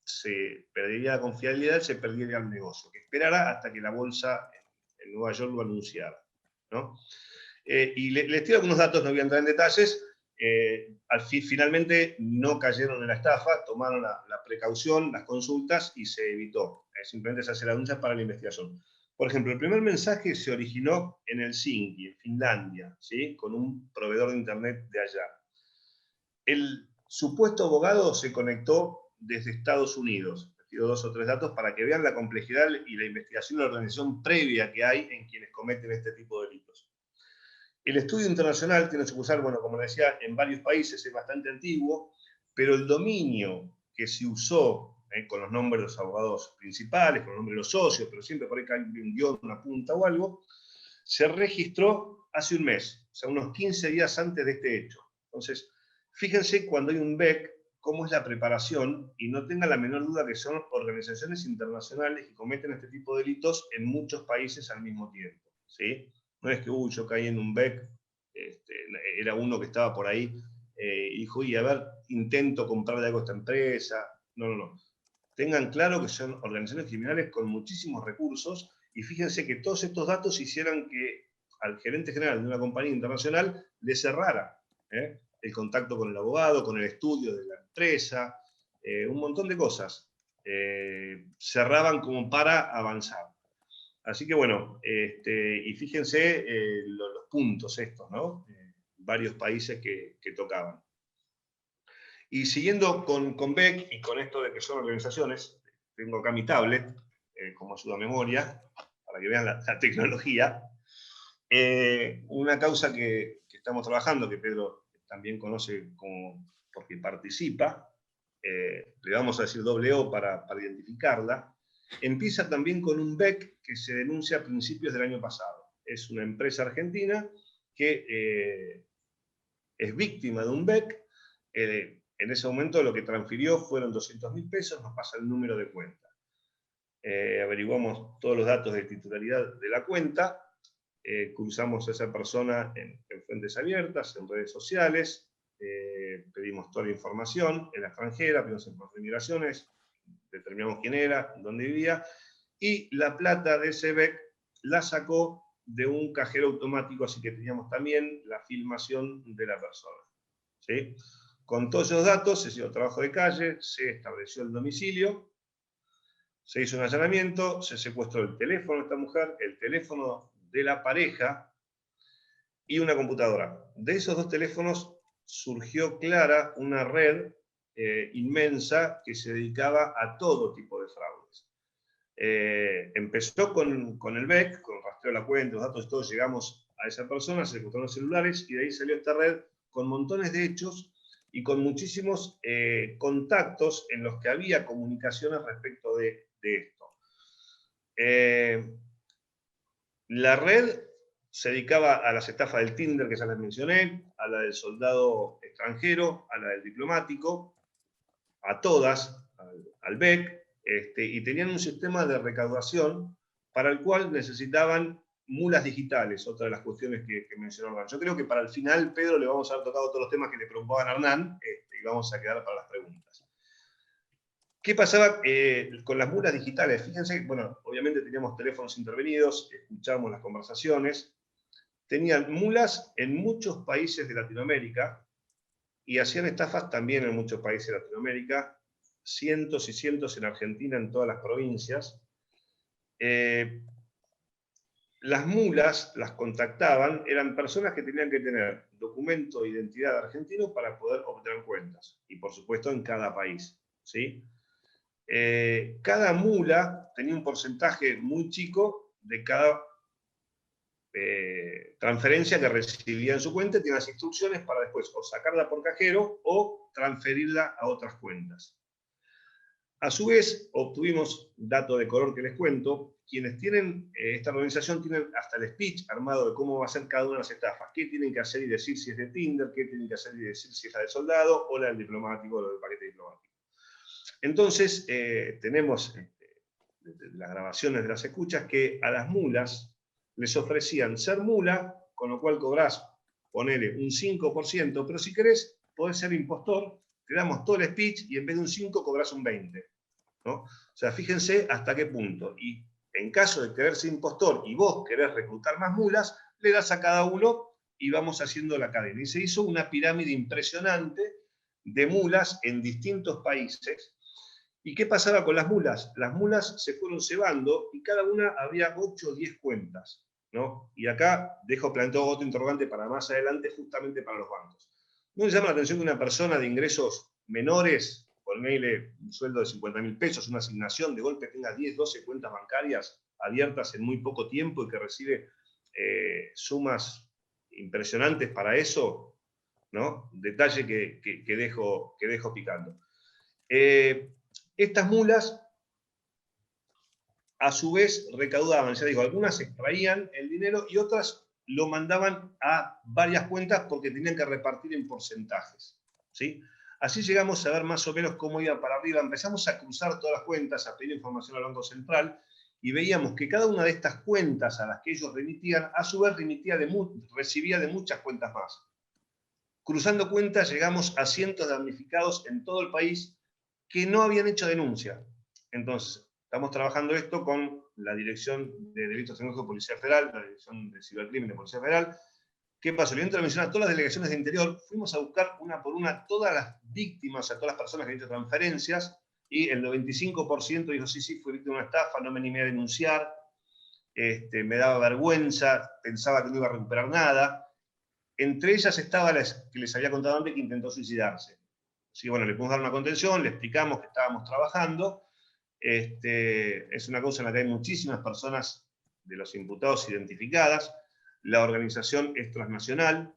se perdería la confiabilidad, se perdería el negocio, que esperara hasta que la bolsa en Nueva York lo anunciara, ¿no? Y les tiro algunos datos, no voy a entrar en detalles. Finalmente no cayeron en la estafa, tomaron la precaución, las consultas y se evitó. Simplemente se hace la denuncia para la investigación. Por ejemplo, el primer mensaje se originó en Helsinki, en Finlandia, ¿sí? Con un proveedor de internet de allá. El supuesto abogado se conectó desde Estados Unidos. Les tiro 2 o 3 datos para que vean la complejidad y la investigación y la organización previa que hay en quienes cometen este tipo de delitos. El estudio internacional tiene sucursal, bueno, como decía, en varios países, es bastante antiguo, pero el dominio que se usó con los nombres de los abogados principales, con los nombres de los socios, pero siempre por ahí cae un guión, una punta o algo, se registró hace un mes, o sea, unos 15 días antes de este hecho. Entonces, fíjense cuando hay un BEC, cómo es la preparación, y no tengan la menor duda que son organizaciones internacionales que cometen este tipo de delitos en muchos países al mismo tiempo, ¿sí? No es que, yo caí en un BEC, era uno que estaba por ahí, y dijo, a ver, intento comprarle algo a esta empresa. No. Tengan claro que son organizaciones criminales con muchísimos recursos, y fíjense que todos estos datos hicieran que al gerente general de una compañía internacional le cerrara el contacto con el abogado, con el estudio de la empresa. un montón de cosas. Cerraban como para avanzar. Así que bueno, y fíjense los puntos estos, ¿no? Varios países que tocaban. Y siguiendo con BEC y con esto de que son organizaciones, tengo acá mi tablet como ayuda a memoria, para que vean la tecnología. Una causa que estamos trabajando, que Pedro también conoce porque participa, le vamos a decir O para identificarla, empieza también con un BEC que se denuncia a principios del año pasado. Es una empresa argentina que es víctima de un BEC. En ese momento lo que transfirió fueron 200.000 pesos, nos pasa el número de cuenta. Averiguamos todos los datos de titularidad de la cuenta, cruzamos a esa persona en fuentes abiertas, en redes sociales, pedimos toda la información en la extranjera, pedimos información de migraciones, determinamos quién era, dónde vivía, y la plata de ese BEC la sacó de un cajero automático, así que teníamos también la filmación de la persona. ¿Sí? Con todos esos datos se hizo trabajo de calle, se estableció el domicilio, se hizo un allanamiento, se secuestró el teléfono de esta mujer, el teléfono de la pareja y una computadora. De esos dos teléfonos surgió clara una red inmensa que se dedicaba a todo tipo de fraudes. Empezó con el BEC, con el rastreo de la cuenta, los datos, todos llegamos a esa persona, se secuestraron los celulares y de ahí salió esta red con montones de hechos y con muchísimos contactos en los que había comunicaciones respecto de esto. La red se dedicaba a las estafas del Tinder, que ya les mencioné, a la del soldado extranjero, a la del diplomático, a todas, al BEC, y tenían un sistema de recaudación para el cual necesitaban mulas digitales, otra de las cuestiones que mencionó Hernán. Yo creo que para el final, Pedro, le vamos a haber tocado todos los temas que le preocupaban a Hernán, y vamos a quedar para las preguntas. ¿Qué pasaba con las mulas digitales? Fíjense, bueno, obviamente teníamos teléfonos intervenidos, escuchábamos las conversaciones, tenían mulas en muchos países de Latinoamérica y hacían estafas también en muchos países de Latinoamérica, cientos y cientos en Argentina, en todas las provincias. Las mulas las contactaban, eran personas que tenían que tener documento de identidad argentino para poder obtener cuentas, y por supuesto en cada país, ¿sí? Cada mula tenía un porcentaje muy chico de cada transferencia que recibía en su cuenta, y tenía las instrucciones para después o sacarla por cajero o transferirla a otras cuentas. A su vez, obtuvimos dato de color que les cuento. Quienes tienen esta organización tienen hasta el speech armado de cómo va a ser cada una de las estafas. ¿Qué tienen que hacer y decir si es de Tinder? ¿Qué tienen que hacer y decir si es la de soldado? O la del diplomático, o la del paquete diplomático. Entonces, tenemos las grabaciones de las escuchas que a las mulas les ofrecían ser mula, con lo cual cobrás, ponele un 5%, pero si querés, podés ser impostor, te damos todo el speech y en vez de un 5 cobrás un 20. ¿No? O sea, fíjense hasta qué punto. Y en caso de querer ser impostor y vos querés reclutar más mulas, le das a cada uno y vamos haciendo la cadena. Y se hizo una pirámide impresionante de mulas en distintos países. ¿Y qué pasaba con las mulas? Las mulas se fueron cebando y cada una había 8 o 10 cuentas, ¿no? Y acá dejo planteado otro interrogante para más adelante, justamente para los bancos. ¿No les llama la atención que una persona de ingresos menores, ponele un sueldo de 50.000 pesos, una asignación, de golpe tenga 10, 12 cuentas bancarias abiertas en muy poco tiempo y que recibe sumas impresionantes para eso? ¿No? Detalle que dejo picando. Estas mulas, a su vez, recaudaban, ya digo, algunas extraían el dinero y otras lo mandaban a varias cuentas porque tenían que repartir en porcentajes, ¿sí? Así llegamos a ver más o menos cómo iba para arriba. Empezamos a cruzar todas las cuentas, a pedir información al Banco Central, y veíamos que cada una de estas cuentas a las que ellos remitían, a su vez recibía de muchas cuentas más. Cruzando cuentas llegamos a cientos de damnificados en todo el país que no habían hecho denuncia. Entonces, estamos trabajando esto con la Dirección de Delitos Tecnológicos de Policía Federal, la Dirección de Cibercrimen de Policía Federal, ¿Qué pasó? Le entro a mencionar a todas las delegaciones de interior, fuimos a buscar una por una todas las víctimas, a todas las personas que han hecho transferencias, y el 95% dijo, sí, sí, fui víctima de una estafa, no me animé a denunciar, me daba vergüenza, pensaba que no iba a recuperar nada. Entre ellas estaba la que les había contado antes que intentó suicidarse. Así que bueno, le pudimos dar una contención, le explicamos que estábamos trabajando. Es una causa en la que hay muchísimas personas de los imputados identificadas. La organización es transnacional.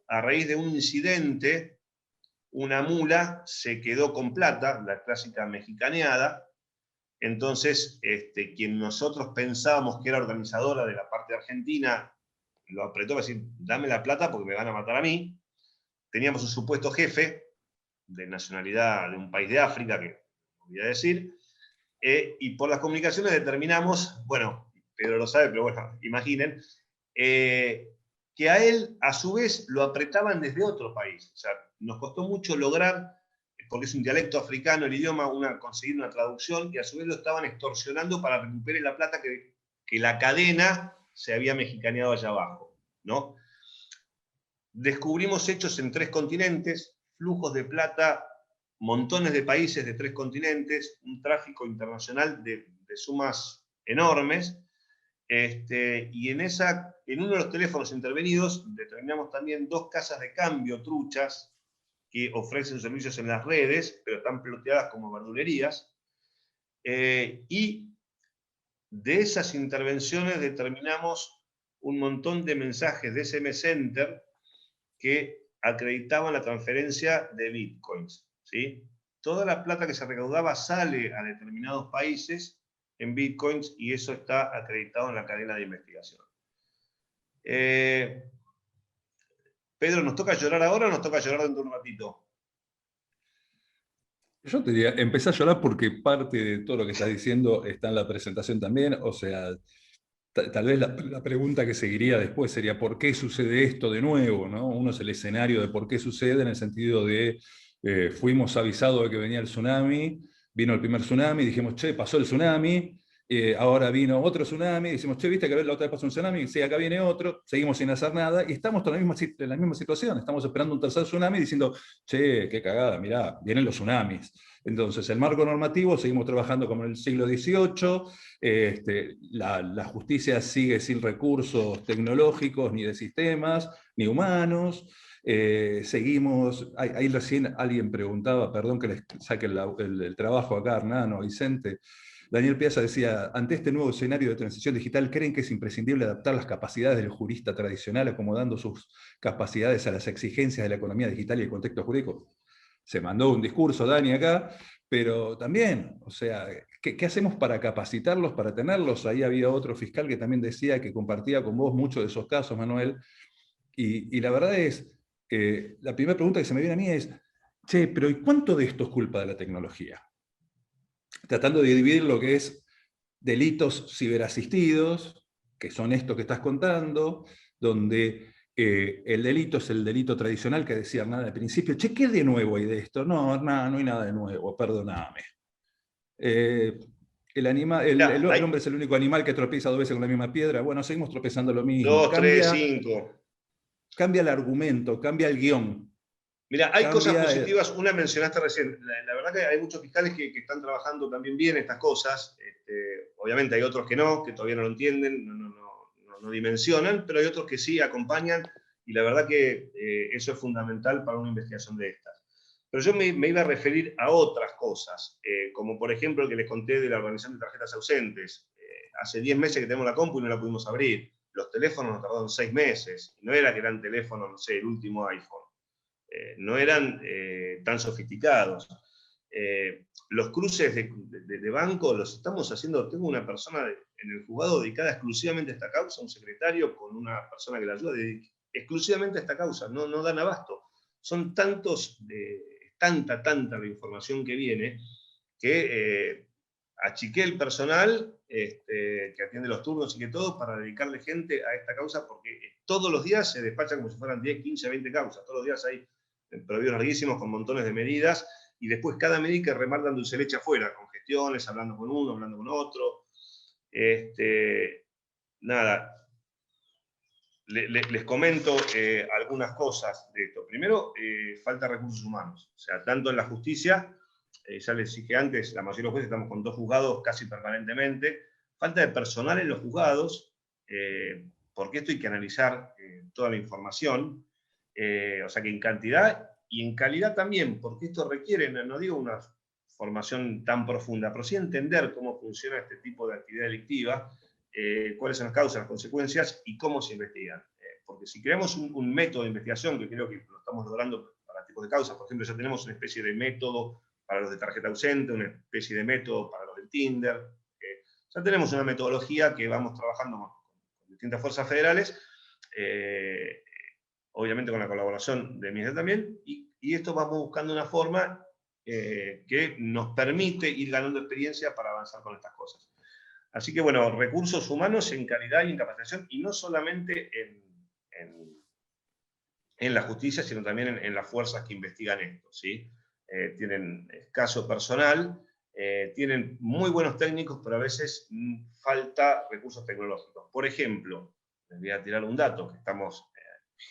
A raíz de un incidente, una mula se quedó con plata, la clásica mexicaneada. Entonces, quien nosotros pensábamos que era organizadora de la parte argentina, lo apretó para decir, dame la plata porque me van a matar a mí. Teníamos un supuesto jefe de nacionalidad de un país de África, que no voy a decir, y por las comunicaciones determinamos, bueno, Pedro lo sabe, pero bueno, imaginen, que a él, a su vez, lo apretaban desde otro país. O sea, nos costó mucho lograr, porque es un dialecto africano el idioma, conseguir una traducción, y a su vez lo estaban extorsionando para recuperar la plata que la cadena se había mexicaneado allá abajo, ¿no? Descubrimos hechos en 3 continentes, flujos de plata, montones de países de 3 continentes, un tráfico internacional de sumas enormes, y en uno de los teléfonos intervenidos determinamos también 2 casas de cambio truchas que ofrecen servicios en las redes, pero están ploteadas como verdulerías, y de esas intervenciones determinamos un montón de mensajes de SMS Center que acreditaban la transferencia de bitcoins, ¿sí? Toda la plata que se recaudaba sale a determinados países en bitcoins y eso está acreditado en la cadena de investigación. Pedro, ¿nos toca llorar ahora o nos toca llorar dentro de un ratito? Yo te diría, empecé a llorar porque parte de todo lo que estás diciendo está en la presentación también, o sea, tal vez la pregunta que seguiría después sería ¿por qué sucede esto de nuevo? ¿No? Uno es el escenario de por qué sucede en el sentido de fuimos avisados de que venía el tsunami, vino el primer tsunami, dijimos, che, pasó el tsunami, ahora vino otro tsunami, decimos, che, ¿viste que la otra vez pasó un tsunami? Sí, acá viene otro, seguimos sin hacer nada y estamos en la misma situación, estamos esperando un tercer tsunami diciendo, che, qué cagada, mirá, vienen los tsunamis. Entonces, el marco normativo, seguimos trabajando como en el siglo XVIII, la justicia sigue sin recursos tecnológicos, ni de sistemas, ni humanos. Seguimos, ahí recién alguien preguntaba, perdón que les saque el trabajo acá, Hernán o Vicente. Daniel Piazza decía, ante este nuevo escenario de transición digital, ¿creen que es imprescindible adaptar las capacidades del jurista tradicional acomodando sus capacidades a las exigencias de la economía digital y el contexto jurídico? Se mandó un discurso, Dani, acá, pero también, o sea, ¿qué hacemos para capacitarlos, para tenerlos? Ahí había otro fiscal que también decía que compartía con vos muchos de esos casos, Manuel, y la verdad es, la primera pregunta que se me viene a mí es, che, pero ¿y cuánto de esto es culpa de la tecnología? Tratando de dividir lo que es delitos ciberasistidos, que son estos que estás contando, donde el delito es el delito tradicional que decía Hernán al principio. Che, ¿qué de nuevo hay de esto? No, Hernán, no hay nada de nuevo, perdóname. El hombre es el único animal que tropieza 2 veces con la misma piedra. Bueno, seguimos tropezando lo mismo. 2, 3, 5. Cambia el argumento, cambia el guión. Mira, hay cosas positivas, una mencionaste recién, la verdad que hay muchos fiscales que están trabajando también bien estas cosas, obviamente hay otros que no, que todavía no lo entienden, no dimensionan, pero hay otros que sí acompañan, y la verdad que eso es fundamental para una investigación de estas. Pero yo me iba a referir a otras cosas, como por ejemplo el que les conté de la organización de tarjetas ausentes. Hace 10 meses que tenemos la compu y no la pudimos abrir, los teléfonos nos tardaron 6 meses, no era que eran teléfonos, no sé, el último iPhone. No eran tan sofisticados. Los cruces de banco los estamos haciendo, tengo una persona en el juzgado dedicada exclusivamente a esta causa, un secretario con una persona que la ayuda, exclusivamente a esta causa, no dan abasto. Son tanta la información que viene, que achiqué el personal que atiende los turnos y que todo, para dedicarle gente a esta causa, porque todos los días se despachan como si fueran 10, 15, 20 causas, todos los días hay prohibidos larguísimos con montones de medidas, y después cada medida que remarcan dulce leche afuera, con gestiones, hablando con uno, hablando con otro. Nada. les comento algunas cosas de esto. Primero, falta de recursos humanos. O sea, tanto en la justicia, ya les dije antes, la mayoría de los jueces estamos con 2 juzgados casi permanentemente. Falta de personal en los juzgados, porque esto hay que analizar toda la información. O sea que en cantidad y en calidad también, porque esto requiere, no digo una formación tan profunda, pero sí entender cómo funciona este tipo de actividad delictiva, cuáles son las causas, las consecuencias y cómo se investigan. Porque si creamos un método de investigación, que creo que lo estamos logrando para tipos de causas, por ejemplo, ya tenemos una especie de método para los de tarjeta ausente, una especie de método para los de Tinder, ya tenemos una metodología que vamos trabajando con distintas fuerzas federales, obviamente con la colaboración de MINESTA también, y esto vamos buscando una forma que nos permite ir ganando experiencia para avanzar con estas cosas. Así que bueno, recursos humanos en calidad y en capacitación, y no solamente en la justicia, sino también en las fuerzas que investigan esto, ¿sí? Tienen escaso personal, tienen muy buenos técnicos, pero a veces falta recursos tecnológicos. Por ejemplo, les voy a tirar un dato que estamos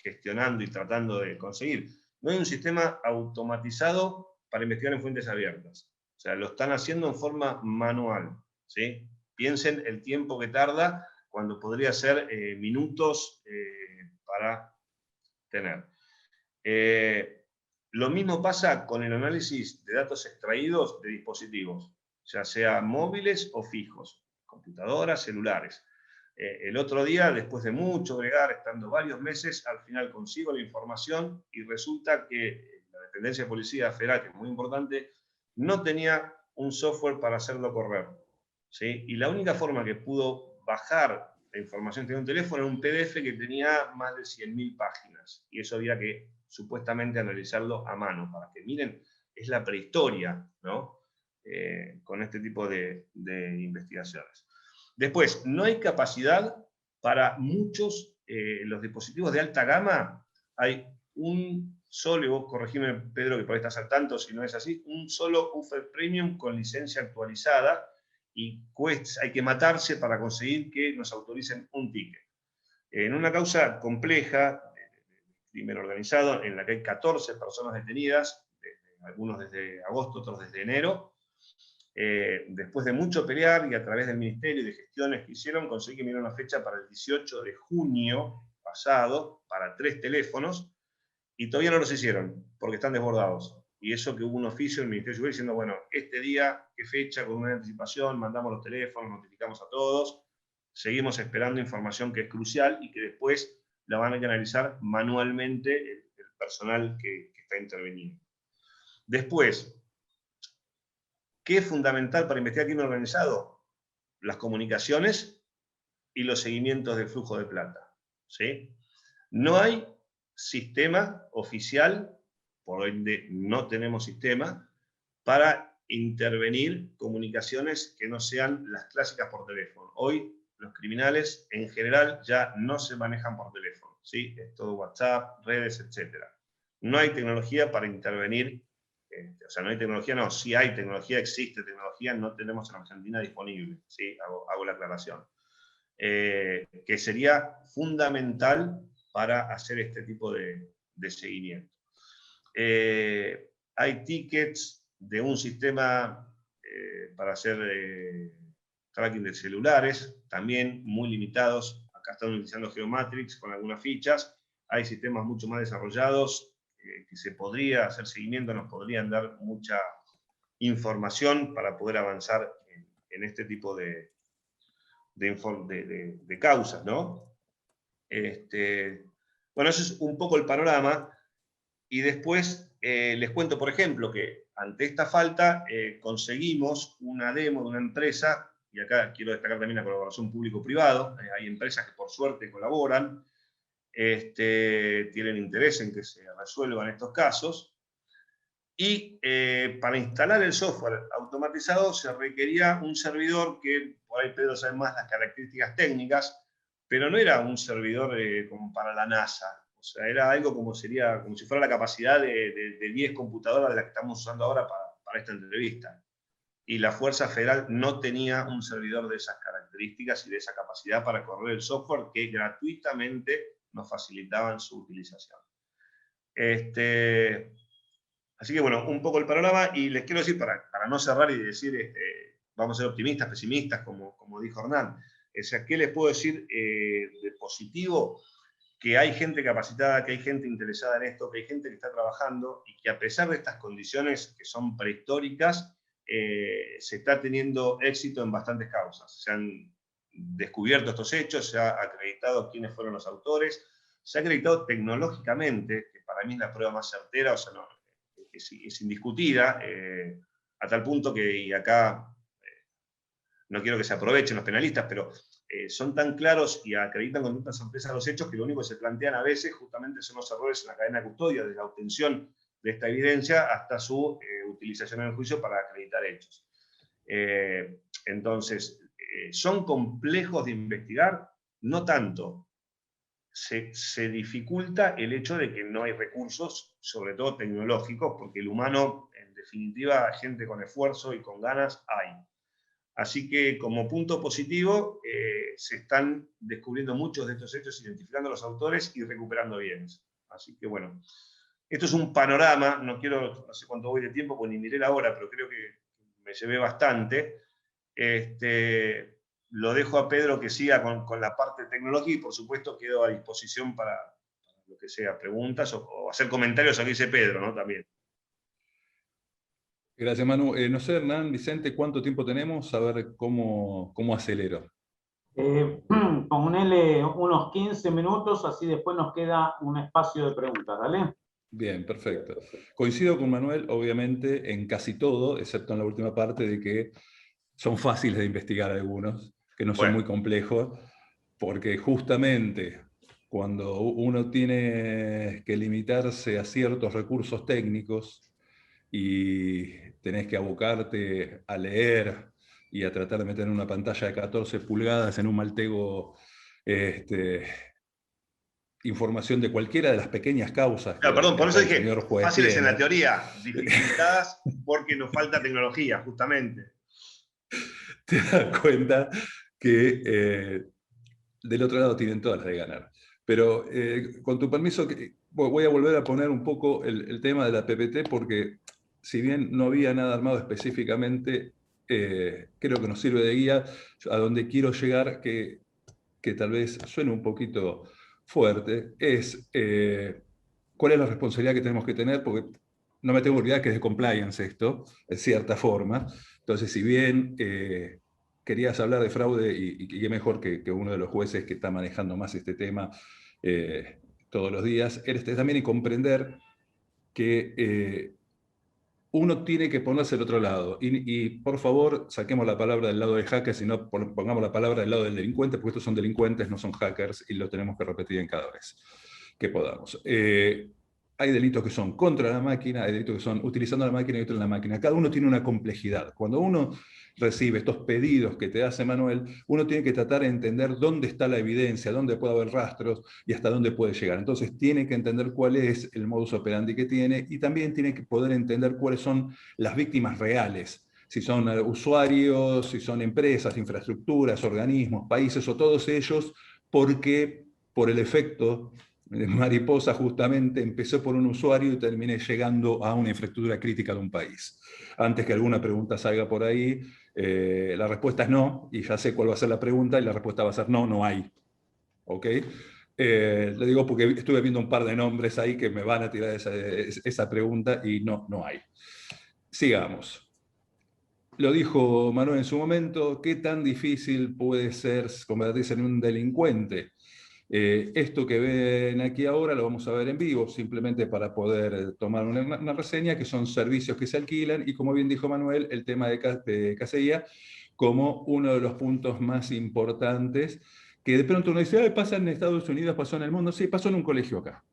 gestionando y tratando de conseguir. No hay un sistema automatizado para investigar en fuentes abiertas. O sea, lo están haciendo en forma manual, ¿sí? Piensen el tiempo que tarda cuando podría ser minutos para tener. Lo mismo pasa con el análisis de datos extraídos de dispositivos, ya sea móviles o fijos, computadoras, celulares. El otro día, después de mucho bregar, estando varios meses, al final consigo la información y resulta que la dependencia de Policía Federal, que es muy importante, no tenía un software para hacerlo correr, ¿sí? Y la única forma que pudo bajar la información que tenía un teléfono era un PDF que tenía más de 100.000 páginas. Y eso había que supuestamente analizarlo a mano, para que miren, es la prehistoria, ¿no? Con este tipo de investigaciones. Después, no hay capacidad para muchos, los dispositivos de alta gama, hay un solo, y vos corregime, Pedro, que por ahí estás al tanto, si no es así, un solo UFED Premium con licencia actualizada, y hay que matarse para conseguir que nos autoricen un ticket. En una causa compleja, crimen organizado, en la que hay 14 personas detenidas, algunos desde agosto, otros desde enero, después de mucho pelear y a través del Ministerio y de gestiones que hicieron, conseguí que me dieron una fecha para el 18 de junio pasado, para 3 teléfonos, y todavía no los hicieron, porque están desbordados. Y eso que hubo un oficio del Ministerio de Seguridad diciendo, bueno, este día, qué fecha, con una anticipación, mandamos los teléfonos, notificamos a todos, seguimos esperando información que es crucial y que después la van a analizar manualmente el personal que está interviniendo. Después, ¿qué es fundamental para investigar crimen organizado? Las comunicaciones y los seguimientos del flujo de plata, ¿sí? No hay sistema oficial, por ende no tenemos sistema, para intervenir comunicaciones que no sean las clásicas por teléfono. Hoy los criminales en general ya no se manejan por teléfono, ¿sí? Es todo WhatsApp, redes, etc. No hay tecnología para intervenir, o sea, no hay tecnología, no, sí hay tecnología, existe tecnología, no tenemos en Argentina disponible, ¿sí? Hago la aclaración. Que sería fundamental para hacer este tipo de seguimiento. Hay tickets de un sistema para hacer tracking de celulares, también muy limitados. Acá están utilizando Geomatrix con algunas fichas. Hay sistemas mucho más desarrollados que se podría hacer seguimiento, nos podrían dar mucha información para poder avanzar en este tipo de causas, ¿no? Bueno, eso es un poco el panorama. Y después les cuento, por ejemplo, que ante esta falta conseguimos una demo de una empresa, y acá quiero destacar también la colaboración público-privado. Hay empresas que por suerte colaboran, tienen interés en que se resuelvan estos casos. Y para instalar el software automatizado se requería un servidor que, por ahí Pedro sabe más las características técnicas, pero no era un servidor como para la NASA. O sea, era algo como si fuera la capacidad de 10 computadoras de las que estamos usando ahora para esta entrevista. Y la Fuerza Federal no tenía un servidor de esas características y de esa capacidad para correr el software que gratuitamente nos facilitaban su utilización. Así que bueno, un poco el panorama, y les quiero decir, para no cerrar y decir, vamos a ser optimistas, pesimistas, como dijo Hernán, o sea, ¿qué les puedo decir de positivo? Que hay gente capacitada, que hay gente interesada en esto, que hay gente que está trabajando, y que a pesar de estas condiciones que son prehistóricas, se está teniendo éxito en bastantes causas. Se han descubierto estos hechos, se ha acreditado quiénes fueron los autores, se ha acreditado tecnológicamente, que para mí es la prueba más certera, o sea, no, es indiscutida, a tal punto que, y acá no quiero que se aprovechen los penalistas, pero son tan claros y acreditan con tanta sorpresa los hechos que lo único que se plantean a veces justamente son los errores en la cadena de custodia, desde la obtención de esta evidencia hasta su utilización en el juicio para acreditar hechos. Entonces, ¿son complejos de investigar? No tanto. Se dificulta el hecho de que no hay recursos, sobre todo tecnológicos, porque el humano, en definitiva, gente con esfuerzo y con ganas, hay. Así que, como punto positivo, se están descubriendo muchos de estos hechos, identificando a los autores y recuperando bienes. Así que, bueno, esto es un panorama, no sé cuánto voy de tiempo, pues ni miré la hora, pero creo que me llevé bastante. Lo dejo a Pedro que siga con la parte tecnológica y, por supuesto, quedo a disposición para lo que sea, preguntas o hacer comentarios a lo que dice Pedro, ¿no? También. Gracias, Manu. No sé, Hernán, Vicente, ¿cuánto tiempo tenemos? A ver cómo acelero. Ponele unos 15 minutos, así después nos queda un espacio de preguntas, ¿vale? Bien, perfecto. Coincido con Manuel, obviamente, en casi todo, excepto en la última parte de que son fáciles de investigar algunos, que no son muy complejos, porque justamente cuando uno tiene que limitarse a ciertos recursos técnicos y tenés que abocarte a leer y a tratar de meter en una pantalla de 14 pulgadas en un Maltego información de cualquiera de las pequeñas causas Claro, perdón, por eso el dije, señor juez fáciles tiene. en la teoría, dificultadas porque nos falta tecnología, justamente. Te das cuenta que del otro lado tienen todas las de ganar. Pero con tu permiso, voy a volver a poner un poco el tema de la PPT, porque si bien no había nada armado específicamente, creo que nos sirve de guía a donde quiero llegar, que tal vez suene un poquito fuerte, es cuál es la responsabilidad que tenemos que tener, porque no me tengo que olvidar que es de compliance esto, en cierta forma. Entonces, si bien querías hablar de fraude, y qué mejor que uno de los jueces que está manejando más este tema todos los días, eres también y comprender que uno tiene que ponerse al otro lado. Y por favor, saquemos la palabra del lado del hacker, sino pongamos la palabra del lado del delincuente, porque estos son delincuentes, no son hackers, y lo tenemos que repetir en cada vez que podamos. Hay delitos que son contra la máquina, hay delitos que son utilizando la máquina y otros en la máquina. Cada uno tiene una complejidad. Cuando uno recibe estos pedidos que te hace Manuel, uno tiene que tratar de entender dónde está la evidencia, dónde puede haber rastros y hasta dónde puede llegar. Entonces tiene que entender cuál es el modus operandi que tiene, y también tiene que poder entender cuáles son las víctimas reales. Si son usuarios, si son empresas, infraestructuras, organismos, países o todos ellos, porque por el efecto de mariposa justamente empezó por un usuario y terminé llegando a una infraestructura crítica de un país. Antes que alguna pregunta salga por ahí, la respuesta es no, y ya sé cuál va a ser la pregunta, y la respuesta va a ser no, no hay. ¿Ok? Le digo porque estuve viendo un par de nombres ahí que me van a tirar esa pregunta, y no, no hay. Sigamos. Lo dijo Manuel en su momento, ¿qué tan difícil puede ser convertirse en un delincuente? Esto que ven aquí ahora lo vamos a ver en vivo, simplemente para poder tomar una reseña, que son servicios que se alquilan, y como bien dijo Manuel, el tema de Casella como uno de los puntos más importantes, que de pronto uno dice, pasa en Estados Unidos, pasó en el mundo. Sí, pasó en un colegio acá.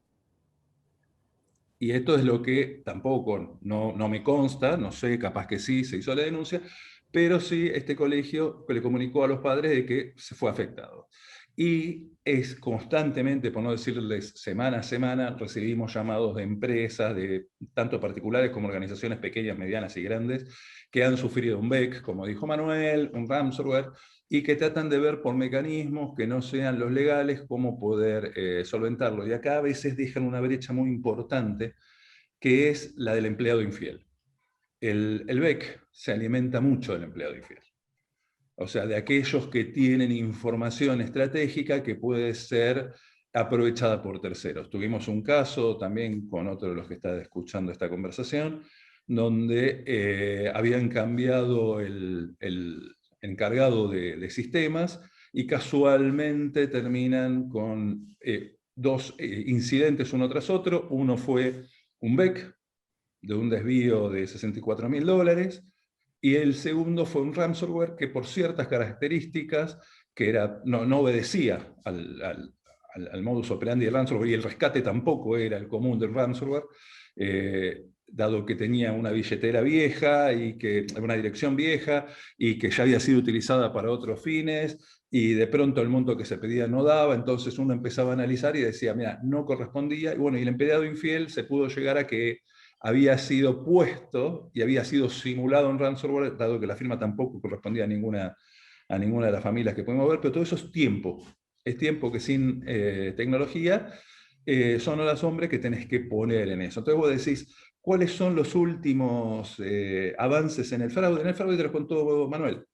Y esto es lo que tampoco, no me consta, no sé, capaz que sí, se hizo la denuncia, pero sí este colegio que le comunicó a los padres de que se fue afectado. y es constantemente, por no decirles semana a semana, recibimos llamados de empresas, de tanto particulares como organizaciones pequeñas, medianas y grandes, que han sufrido un BEC, como dijo Manuel, un ransomware, y que tratan de ver por mecanismos que no sean los legales cómo poder solventarlo. Y acá a veces dejan una brecha muy importante, que es la del empleado infiel. El BEC se alimenta mucho del empleado infiel. O sea, de aquellos que tienen información estratégica que puede ser aprovechada por terceros. Tuvimos un caso también con otro de los que está escuchando esta conversación, donde habían cambiado el encargado de sistemas y casualmente terminan con dos incidentes uno tras otro. Uno fue un BEC de un desvío de $64.000, y el segundo fue un ransomware que por ciertas características que no obedecía al modus operandi del ransomware, y el rescate tampoco era el común del ransomware, dado que tenía una billetera vieja, y una dirección vieja, y que ya había sido utilizada para otros fines, y de pronto el monto que se pedía no daba. Entonces uno empezaba a analizar y decía, mira, no correspondía, y bueno, y el empleado infiel se pudo llegar a que había sido puesto y había sido simulado un ransomware, dado que la firma tampoco correspondía a ninguna de las familias que podemos ver, pero todo eso es tiempo que sin tecnología son horas hombre que tenés que poner en eso. Entonces vos decís, ¿cuáles son los últimos avances en el fraude? En el fraude te lo contó Manuel.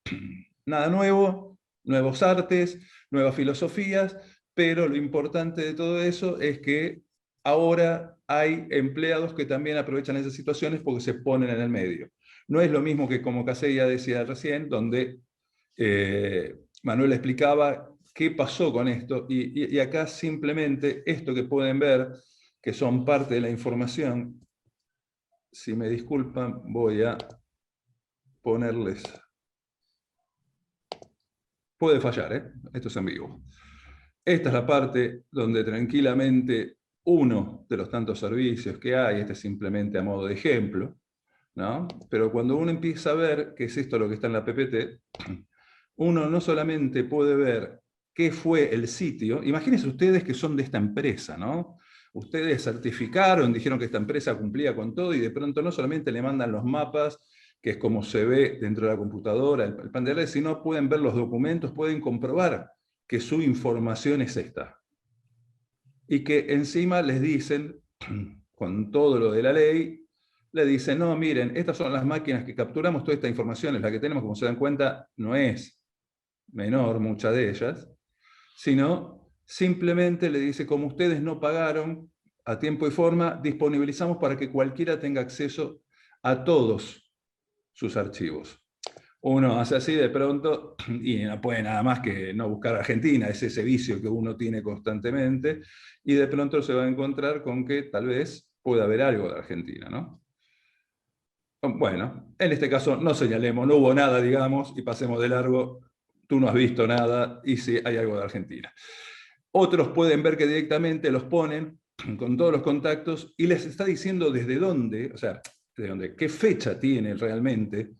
Nada nuevo, nuevos artes, nuevas filosofías, pero lo importante de todo eso es que ahora hay empleados que también aprovechan esas situaciones porque se ponen en el medio. No es lo mismo que, como Casella decía recién, donde Manuel explicaba qué pasó con esto, y acá simplemente esto que pueden ver, que son parte de la información, si me disculpan, voy a ponerles... Puede fallar, ¿eh? Esto es en vivo. Esta es la parte donde tranquilamente uno de los tantos servicios que hay, este es simplemente a modo de ejemplo, ¿no? Pero cuando uno empieza a ver qué es esto lo que está en la PPT, uno no solamente puede ver qué fue el sitio. Imagínense ustedes que son de esta empresa, ¿no? Ustedes certificaron, dijeron que esta empresa cumplía con todo, y de pronto no solamente le mandan los mapas, que es como se ve dentro de la computadora, el plan de red, sino pueden ver los documentos, pueden comprobar que su información es esta. Y que encima les dicen, con todo lo de la ley, le dicen, no, miren, estas son las máquinas que capturamos, toda esta información es la que tenemos, como se dan cuenta, no es menor, muchas de ellas, sino simplemente le dice, como ustedes no pagaron a tiempo y forma, disponibilizamos para que cualquiera tenga acceso a todos sus archivos. Uno hace así de pronto y no puede nada más que no buscar Argentina, es ese vicio que uno tiene constantemente, y de pronto se va a encontrar con que tal vez pueda haber algo de Argentina, ¿no? Bueno, en este caso no señalemos, no hubo nada, digamos, y pasemos de largo, tú no has visto nada, y sí hay algo de Argentina. Otros pueden ver que directamente los ponen con todos los contactos y les está diciendo desde dónde, o sea, desde dónde, qué fecha tiene realmente,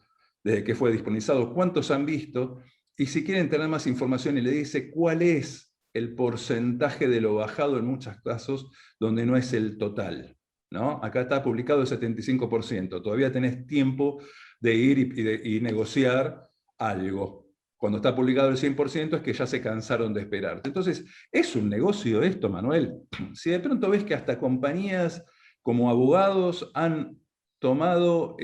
desde que fue disponibilizado, cuántos han visto, y si quieren tener más información, y le dice cuál es el porcentaje de lo bajado en muchos casos, donde no es el total, ¿no? Acá está publicado el 75%, todavía tenés tiempo de ir y negociar algo. Cuando está publicado el 100% es que ya se cansaron de esperar. Entonces, ¿es un negocio esto, Manuel? Si de pronto ves que hasta compañías como abogados han tomado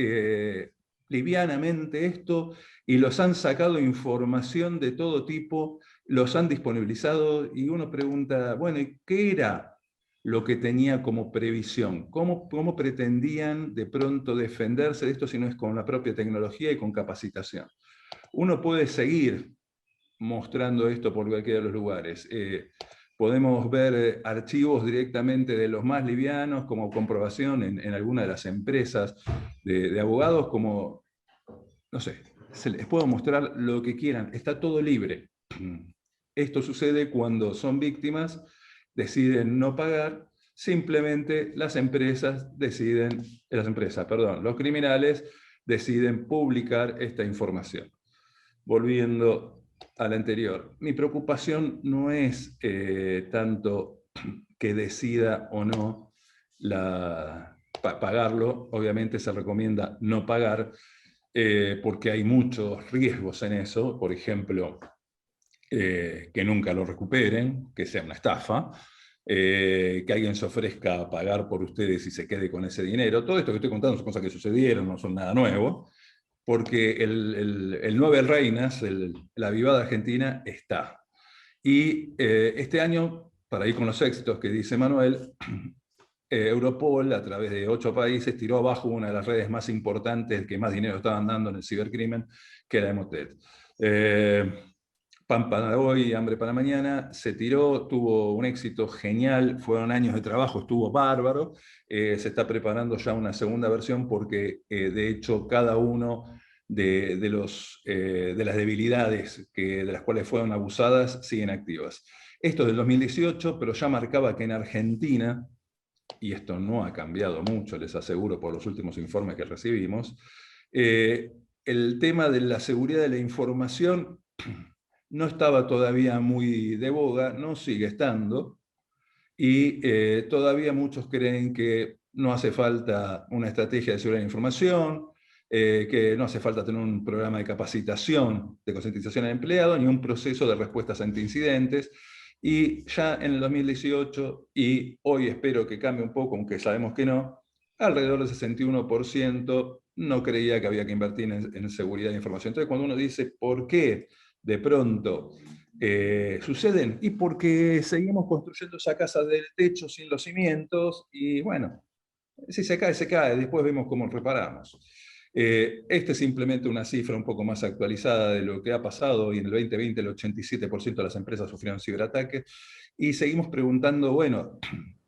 livianamente esto y los han sacado información de todo tipo, los han disponibilizado, y uno pregunta, bueno, ¿y qué era lo que tenía como previsión? ¿Cómo pretendían de pronto defenderse de esto si no es con la propia tecnología y con capacitación? Uno puede seguir mostrando esto por cualquiera de los lugares. Podemos ver archivos directamente de los más livianos como comprobación en alguna de las empresas de abogados, como, no sé, les puedo mostrar lo que quieran, está todo libre. Esto sucede cuando son víctimas, deciden no pagar, simplemente los criminales deciden publicar esta información. Volviendo a la anterior. Mi preocupación no es tanto que decida o no pagarlo. Obviamente se recomienda no pagar, porque hay muchos riesgos en eso. Por ejemplo, que nunca lo recuperen, que sea una estafa, que alguien se ofrezca a pagar por ustedes y se quede con ese dinero. Todo esto que estoy contando son cosas que sucedieron, no son nada nuevo, porque el 9 Reinas, la Avivada Argentina, está. Y este año, para ir con los éxitos que dice Manuel, Europol, a través de 8 países, tiró abajo una de las redes más importantes que más dinero estaban dando en el cibercrimen, que era Emotet. Pan para hoy, hambre para mañana, se tiró, tuvo un éxito genial, fueron años de trabajo, estuvo bárbaro, se está preparando ya una segunda versión porque de hecho cada uno de las debilidades de las cuales fueron abusadas siguen activas. Esto es del 2018, pero ya marcaba que en Argentina, y esto no ha cambiado mucho, les aseguro por los últimos informes que recibimos, el tema de la seguridad de la información no estaba todavía muy de boga, no sigue estando, y todavía muchos creen que no hace falta una estrategia de seguridad de la información, que no hace falta tener un programa de capacitación, de concientización al empleado, ni un proceso de respuestas ante incidentes. Y ya en el 2018, y hoy espero que cambie un poco, aunque sabemos que no, alrededor del 61% no creía que había que invertir en seguridad de información. Entonces, cuando uno dice, ¿por qué de pronto suceden? Y porque seguimos construyendo esa casa del techo sin los cimientos, y bueno, si se cae, después vemos cómo reparamos. Este es simplemente una cifra un poco más actualizada de lo que ha pasado, y en el 2020 el 87% de las empresas sufrieron ciberataques, y seguimos preguntando, bueno,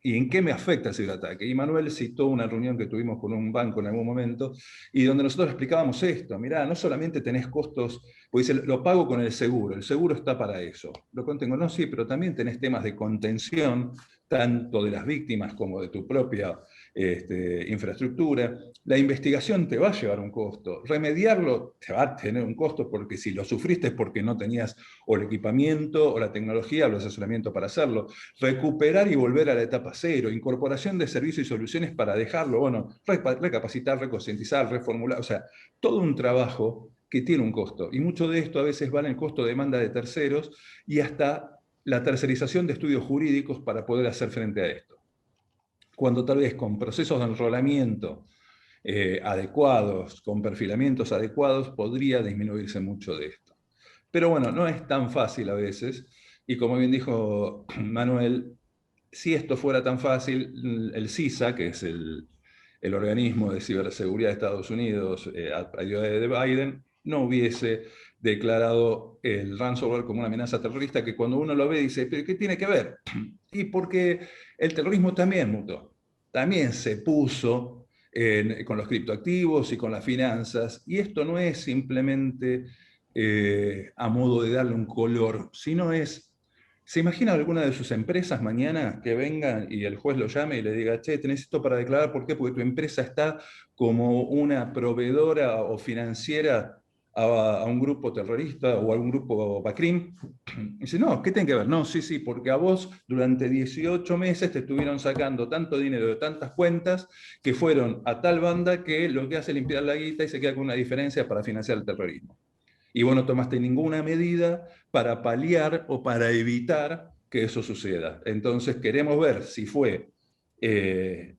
¿y en qué me afecta el ciberataque? Y Manuel citó una reunión que tuvimos con un banco en algún momento, y donde nosotros explicábamos esto: mirá, no solamente tenés costos, pues dice, lo pago con el seguro está para eso. Lo contengo, no, sí, pero también tenés temas de contención, tanto de las víctimas como de tu propia infraestructura. La investigación te va a llevar un costo, remediarlo te va a tener un costo, porque si lo sufriste es porque no tenías o el equipamiento o la tecnología o el asesoramiento para hacerlo. Recuperar y volver a la etapa cero, incorporación de servicios y soluciones para dejarlo, bueno, recapacitar, reconcientizar, reformular, o sea, todo un trabajo que tiene un costo, y mucho de esto a veces va en el costo de demanda de terceros y hasta la tercerización de estudios jurídicos para poder hacer frente a esto. Cuando tal vez con procesos de enrolamiento adecuados, con perfilamientos adecuados, podría disminuirse mucho de esto. Pero bueno, no es tan fácil a veces, y como bien dijo Manuel, si esto fuera tan fácil, el CISA, que es el organismo de ciberseguridad de Estados Unidos, ayuda de Biden, no hubiese declarado el ransomware como una amenaza terrorista, que cuando uno lo ve dice, ¿pero qué tiene que ver? Y porque el terrorismo también mutó, también se puso con los criptoactivos y con las finanzas, y esto no es simplemente a modo de darle un color, sino es, ¿se imagina alguna de sus empresas mañana que vengan y el juez lo llame y le diga, che, tenés esto para declarar? ¿Por qué? Porque tu empresa está como una proveedora o financiera a un grupo terrorista o a un grupo BACRIM. Y dice, no, ¿qué tiene que ver? No, sí, porque a vos durante 18 meses te estuvieron sacando tanto dinero de tantas cuentas que fueron a tal banda que lo que hace es limpiar la guita y se queda con una diferencia para financiar el terrorismo. Y vos no tomaste ninguna medida para paliar o para evitar que eso suceda. Entonces queremos ver si fue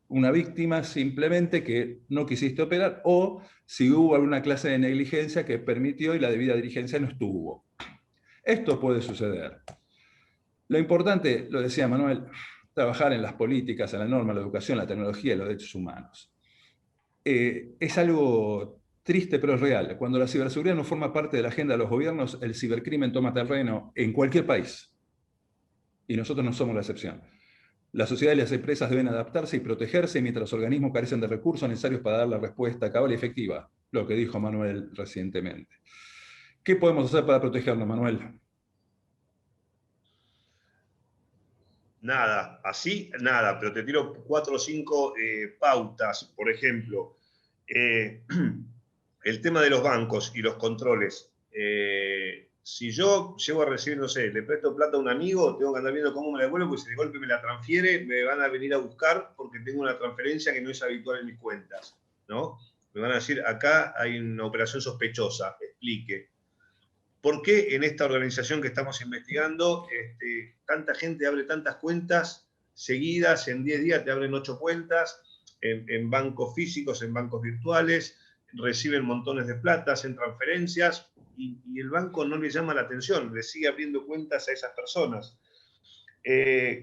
una víctima simplemente que no quisiste operar, o si hubo alguna clase de negligencia que permitió y la debida diligencia no estuvo. Esto puede suceder. Lo importante, lo decía Manuel, trabajar en las políticas, en la norma, la educación, la tecnología y los derechos humanos. Es algo triste, pero es real. Cuando la ciberseguridad no forma parte de la agenda de los gobiernos, el cibercrimen toma terreno en cualquier país. Y nosotros no somos la excepción. La sociedad y las empresas deben adaptarse y protegerse mientras los organismos carecen de recursos necesarios para dar la respuesta cabal y efectiva, lo que dijo Manuel recientemente. ¿Qué podemos hacer para protegernos, Manuel? Nada, así nada, pero te tiro 4 o 5 pautas. Por ejemplo, el tema de los bancos y los controles. si yo llego a recibir, no sé, le presto plata a un amigo, tengo que andar viendo cómo me la devuelvo, porque si de golpe me la transfiere, me van a venir a buscar porque tengo una transferencia que no es habitual en mis cuentas, ¿no? Me van a decir, acá hay una operación sospechosa, explique. ¿Por qué en esta organización que estamos investigando tanta gente abre tantas cuentas seguidas? En 10 días te abren 8 cuentas, en bancos físicos, en bancos virtuales, reciben montones de plata, hacen transferencias y el banco no le llama la atención, le sigue abriendo cuentas a esas personas.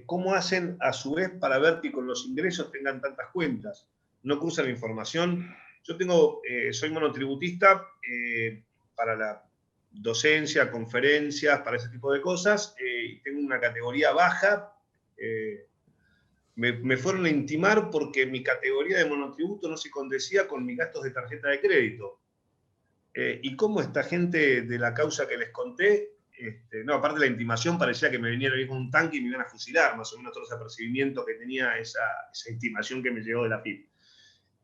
¿Cómo hacen a su vez para ver que con los ingresos tengan tantas cuentas? ¿No cruzan la información? Yo soy monotributista para la docencia, conferencias, para ese tipo de cosas, y tengo una categoría baja. Me fueron a intimar porque mi categoría de monotributo no se condecía con mis gastos de tarjeta de crédito. Y cómo esta gente de la causa que les conté, no, aparte de la intimación, parecía que me venían a ir con un tanque y me iban a fusilar, más o menos todo ese apercibimiento que tenía esa intimación que me llegó de la PIB.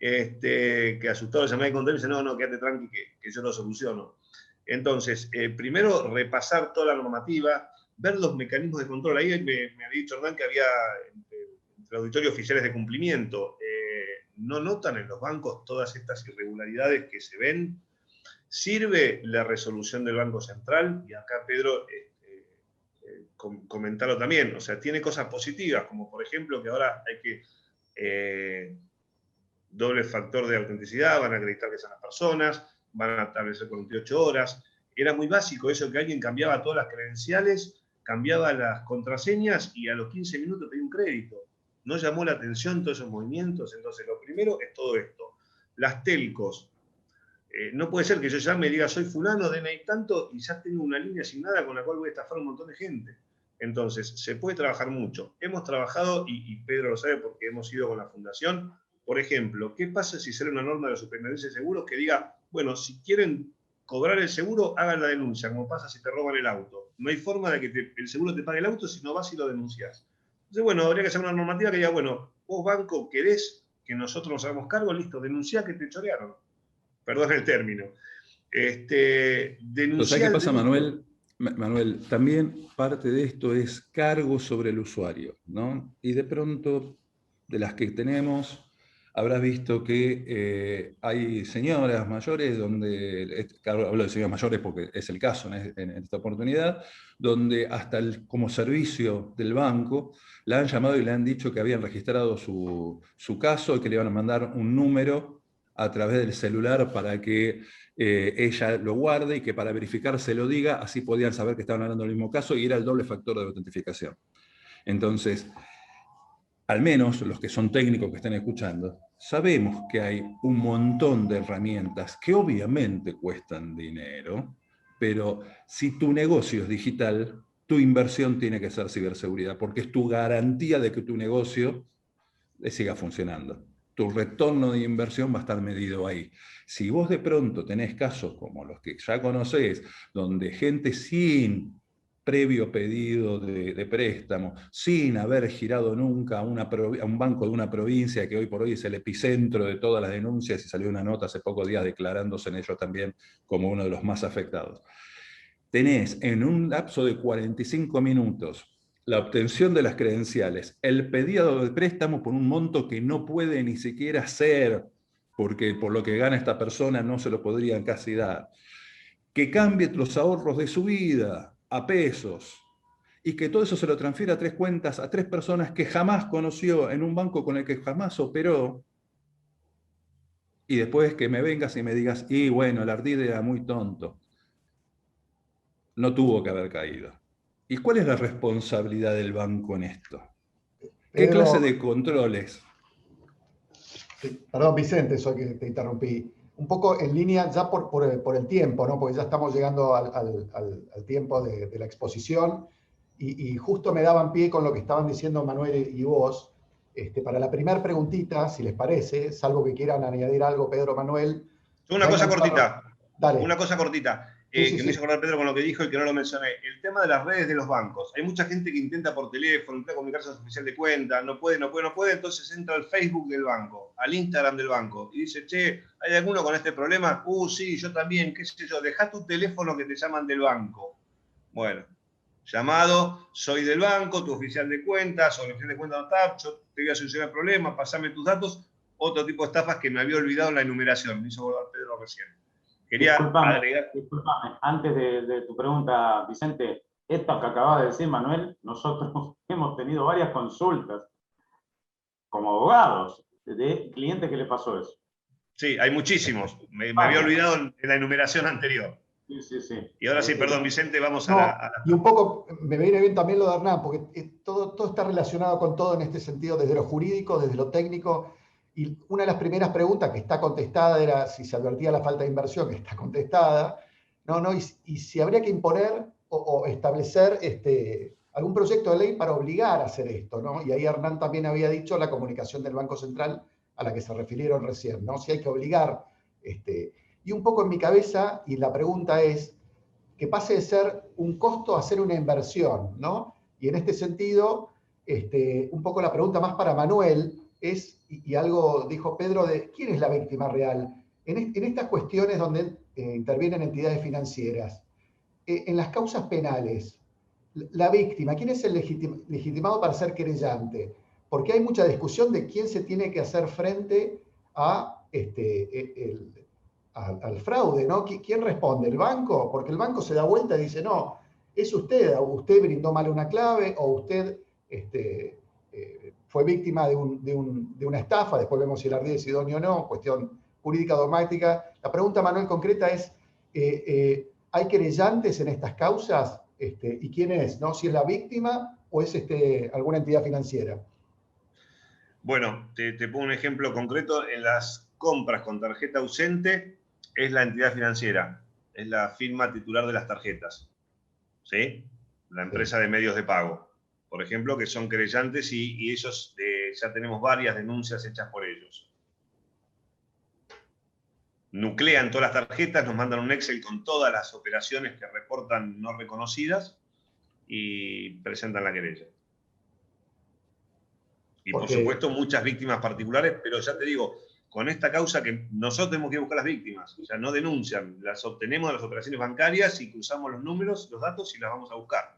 Que asustado llamé al contador y dice, no, quédate tranqui, que yo lo soluciono. Entonces, primero repasar toda la normativa, ver los mecanismos de control. Ahí me había dicho Hernán que había entre auditorio oficiales de cumplimiento. ¿No notan en los bancos todas estas irregularidades que se ven? ¿Sirve la resolución del Banco Central? Y acá Pedro comentarlo también. O sea, tiene cosas positivas, como por ejemplo que ahora hay que doble factor de autenticidad, van a acreditar que son las personas, van a establecer 48 horas. Era muy básico eso, que alguien cambiaba todas las credenciales, cambiaba las contraseñas y a los 15 minutos pedía un crédito. No llamó la atención todos esos movimientos. Entonces, lo primero es todo esto. Las telcos. No puede ser que yo llame y diga, soy fulano, DNI tanto, y ya tengo una línea asignada con la cual voy a estafar a un montón de gente. Entonces, se puede trabajar mucho. Hemos trabajado, y Pedro lo sabe porque hemos ido con la fundación. Por ejemplo, ¿qué pasa si sale una norma de la Superintendencia de Seguros que diga, bueno, si quieren cobrar el seguro, hagan la denuncia, como pasa si te roban el auto? No hay forma de que el seguro te pague el auto si no vas y lo denuncias. Entonces, bueno, habría que hacer una normativa que diga, bueno, vos banco querés que nosotros nos hagamos cargo, listo, denunciá que te chorearon. Perdón el término. ¿Sabes qué pasa, Manuel? Manuel, también parte de esto es cargo sobre el usuario, ¿no? Y de pronto, de las que tenemos, habrás visto que hay señoras mayores, hablo de señoras mayores porque es el caso en esta oportunidad, donde hasta como servicio del banco la han llamado y le han dicho que habían registrado su caso y que le iban a mandar un número a través del celular para que ella lo guarde y que para verificar se lo diga, así podían saber que estaban hablando del mismo caso y era el doble factor de autentificación. Entonces, al menos los que son técnicos que están escuchando, sabemos que hay un montón de herramientas que obviamente cuestan dinero, pero si tu negocio es digital, tu inversión tiene que ser ciberseguridad, porque es tu garantía de que tu negocio siga funcionando. Tu retorno de inversión va a estar medido ahí. Si vos de pronto tenés casos como los que ya conocés, donde gente sin previo pedido de préstamo, sin haber girado nunca a un banco de una provincia que hoy por hoy es el epicentro de todas las denuncias y salió una nota hace pocos días declarándose en ellos también como uno de los más afectados. Tenés en un lapso de 45 minutos la obtención de las credenciales, el pedido de préstamo por un monto que no puede ni siquiera ser, porque por lo que gana esta persona no se lo podrían casi dar, que cambie los ahorros de su vida a pesos, y que todo eso se lo transfiera a 3 cuentas, a 3 personas que jamás conoció en un banco con el que jamás operó, y después que me vengas y me digas, y bueno, el ardid era muy tonto. No tuvo que haber caído. ¿Y cuál es la responsabilidad del banco en esto? ¿Qué Pedro, clase de controles? perdón, Vicente, soy que te interrumpí. Un poco en línea ya por el tiempo, ¿no? Porque ya estamos llegando al tiempo de la exposición y justo me daban pie con lo que estaban diciendo Manuel y vos. Para la primera preguntita, si les parece, salvo que quieran añadir algo, Pedro, Manuel. Una cosa cortita. Dale. Una cosa cortita. Sí. Me hizo acordar Pedro con lo que dijo y que no lo mencioné. El tema de las redes de los bancos. Hay mucha gente que intenta por teléfono, intenta comunicarse con su oficial de cuenta, no puede, entonces entra al Facebook del banco, al Instagram del banco y dice, che, ¿hay alguno con este problema? Sí, yo también, qué sé yo, dejá tu teléfono que te llaman del banco. Bueno, llamado, soy del banco, tu oficial de cuentas, o el oficial de cuentas no está, yo te voy a solucionar el problema, pasame tus datos. Otro tipo de estafas que me había olvidado en la enumeración, me hizo volver Pedro recién. Quería agregar... Disculpame, antes de tu pregunta, Vicente, esto que acababa de decir Manuel, nosotros hemos tenido varias consultas como abogados de clientes que le pasó eso. Sí, hay muchísimos. Me había olvidado en la enumeración anterior. Sí, sí, sí. Y ahora sí, perdón, Vicente, vamos a la... Y un poco, me viene bien también lo de Hernán, porque todo está relacionado con todo en este sentido, desde lo jurídico, desde lo técnico. Y una de las primeras preguntas que está contestada era si se advertía la falta de inversión, que está contestada, y si habría que imponer o establecer algún proyecto de ley para obligar a hacer esto, ¿no? Y ahí Hernán también había dicho la comunicación del Banco Central a la que se refirieron recién, ¿no? Si hay que obligar. Y un poco en mi cabeza, y la pregunta es, que pase de ser un costo a ser una inversión, ¿no? Y en este sentido, un poco la pregunta más para Manuel es, y algo dijo Pedro, de quién es la víctima real. En estas cuestiones donde intervienen entidades financieras, en las causas penales, la víctima, ¿quién es el legitimado para ser querellante? Porque hay mucha discusión de quién se tiene que hacer frente a al fraude, ¿no? ¿Quién responde? ¿El banco? Porque el banco se da vuelta y dice, no, es usted, o usted brindó mal una clave, o usted fue víctima de una estafa, después vemos si el ardid es idóneo o no, cuestión jurídica dogmática. La pregunta, Manuel, concreta es, ¿hay querellantes en estas causas? ¿Y quién es? ¿No? ¿Si es la víctima o es alguna entidad financiera? Bueno, te pongo un ejemplo concreto. En las compras con tarjeta ausente es la entidad financiera, es la firma titular de las tarjetas, ¿sí? La empresa de medios de pago, por ejemplo, que son querellantes y ellos ya tenemos varias denuncias hechas por ellos. Nuclean todas las tarjetas, nos mandan un Excel con todas las operaciones que reportan no reconocidas y presentan la querella. Y por supuesto muchas víctimas particulares, pero ya te digo, con esta causa que nosotros tenemos que buscar las víctimas, o sea, no denuncian, las obtenemos de las operaciones bancarias y cruzamos los números, los datos y las vamos a buscar.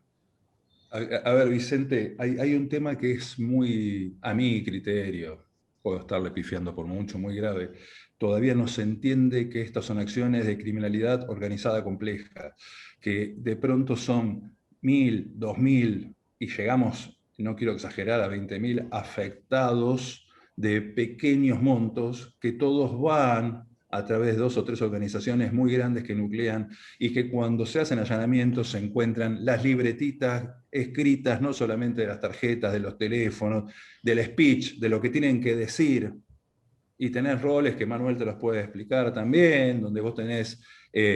A ver, Vicente, hay un tema que es muy, a mi criterio, puedo estarle pifiando por mucho, muy grave. Todavía no se entiende que estas son acciones de criminalidad organizada compleja, que de pronto son 1.000, 2.000 y llegamos, no quiero exagerar, a 20.000 afectados de pequeños montos que todos van a través de 2 o 3 organizaciones muy grandes que nuclean y que cuando se hacen allanamientos se encuentran las libretitas escritas, no solamente de las tarjetas, de los teléfonos, del speech, de lo que tienen que decir, y tenés roles que Manuel te los puede explicar también, donde vos tenés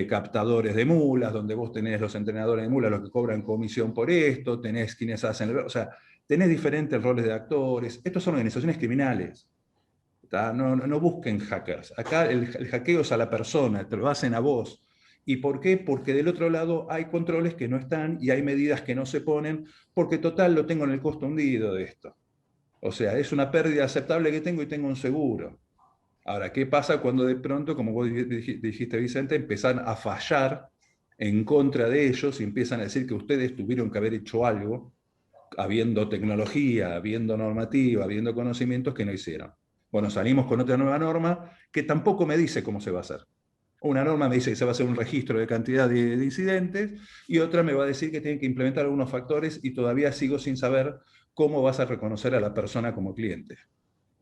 captadores de mulas, donde vos tenés los entrenadores de mulas, los que cobran comisión por esto, tenés quienes hacen, o sea, tenés diferentes roles de actores. Estos son organizaciones criminales. No busquen hackers. Acá el hackeo es a la persona, te lo hacen a vos. ¿Y por qué? Porque del otro lado hay controles que no están y hay medidas que no se ponen, porque total lo tengo en el costo hundido de esto. O sea, es una pérdida aceptable que tengo y tengo un seguro. Ahora, ¿qué pasa cuando de pronto, como vos dijiste, Vicente, empiezan a fallar en contra de ellos y empiezan a decir que ustedes tuvieron que haber hecho algo, habiendo tecnología, habiendo normativa, habiendo conocimientos que no hicieron? Bueno, salimos con otra nueva norma que tampoco me dice cómo se va a hacer. Una norma me dice que se va a hacer un registro de cantidad de incidentes y otra me va a decir que tienen que implementar algunos factores y todavía sigo sin saber cómo vas a reconocer a la persona como cliente.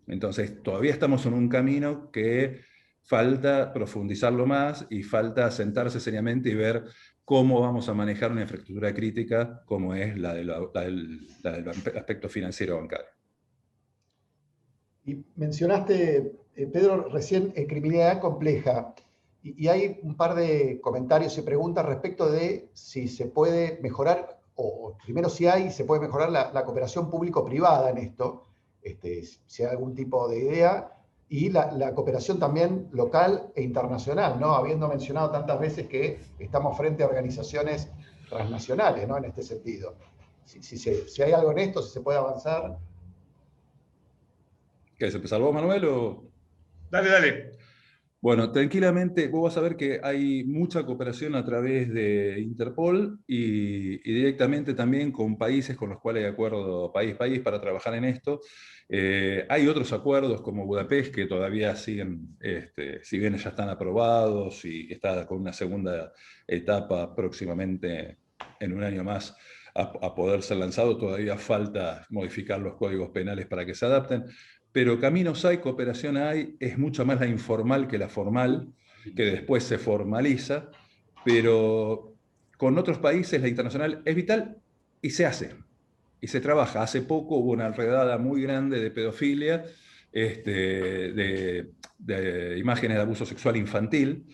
Entonces, todavía estamos en un camino que falta profundizarlo más y falta sentarse seriamente y ver cómo vamos a manejar una infraestructura crítica como es la del aspecto financiero bancario. Y mencionaste, Pedro, recién criminalidad compleja. Y hay un par de comentarios y preguntas respecto de si se puede mejorar, o primero si se puede mejorar la cooperación público-privada en esto, si hay algún tipo de idea, y la cooperación también local e internacional, ¿no? Habiendo mencionado tantas veces que estamos frente a organizaciones transnacionales, ¿no? En este sentido. Si hay algo en esto, si se puede avanzar. ¿Qué, se empezó vos, Manuel? O... Dale. Bueno, tranquilamente, vos vas a ver que hay mucha cooperación a través de Interpol y directamente también con países con los cuales hay acuerdo país para trabajar en esto. Hay otros acuerdos como Budapest que todavía siguen, si bien ya están aprobados y está con una segunda etapa próximamente en un año más a poder ser lanzado, todavía falta modificar los códigos penales para que se adapten. Pero caminos hay, cooperación hay, es mucho más la informal que la formal, que después se formaliza, pero con otros países la internacional es vital y se hace, y se trabaja. Hace poco hubo una redada muy grande de pedofilia, de imágenes de abuso sexual infantil,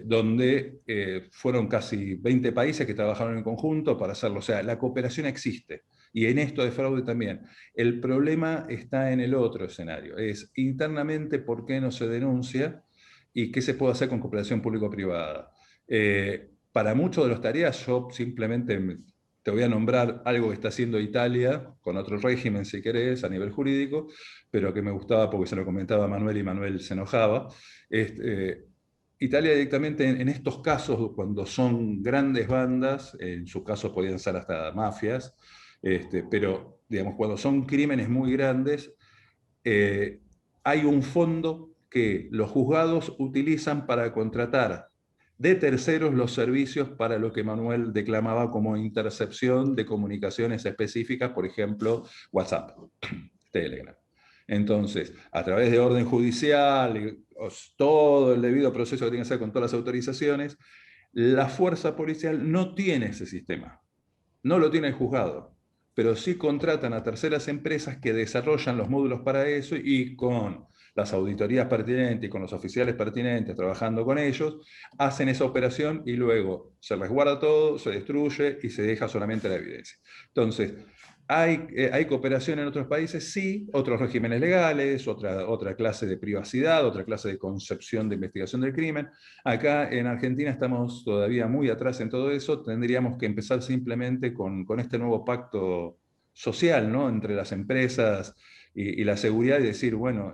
donde fueron casi 20 países que trabajaron en conjunto para hacerlo. O sea, la cooperación existe. Y en esto de fraude también. El problema está en el otro escenario. Es internamente por qué no se denuncia y qué se puede hacer con cooperación público-privada. Para muchas de las tareas yo simplemente te voy a nombrar algo que está haciendo Italia, con otro régimen si querés, a nivel jurídico, pero que me gustaba porque se lo comentaba a Manuel y Manuel se enojaba. Italia directamente en estos casos, cuando son grandes bandas, en su caso podían ser hasta mafias, pero digamos, cuando son crímenes muy grandes, hay un fondo que los juzgados utilizan para contratar de terceros los servicios para lo que Manuel declamaba como intercepción de comunicaciones específicas, por ejemplo, WhatsApp, Telegram. Entonces, a través de orden judicial, todo el debido proceso que tiene que hacer con todas las autorizaciones, la fuerza policial no tiene ese sistema, no lo tiene el juzgado, pero sí contratan a terceras empresas que desarrollan los módulos para eso y con las auditorías pertinentes y con los oficiales pertinentes trabajando con ellos, hacen esa operación y luego se resguarda todo, se destruye y se deja solamente la evidencia. Entonces, ¿hay cooperación en otros países? Sí, otros regímenes legales, otra clase de privacidad, otra clase de concepción de investigación del crimen. Acá en Argentina estamos todavía muy atrás en todo eso, tendríamos que empezar simplemente con este nuevo pacto social, ¿no? Entre las empresas y la seguridad y decir, bueno,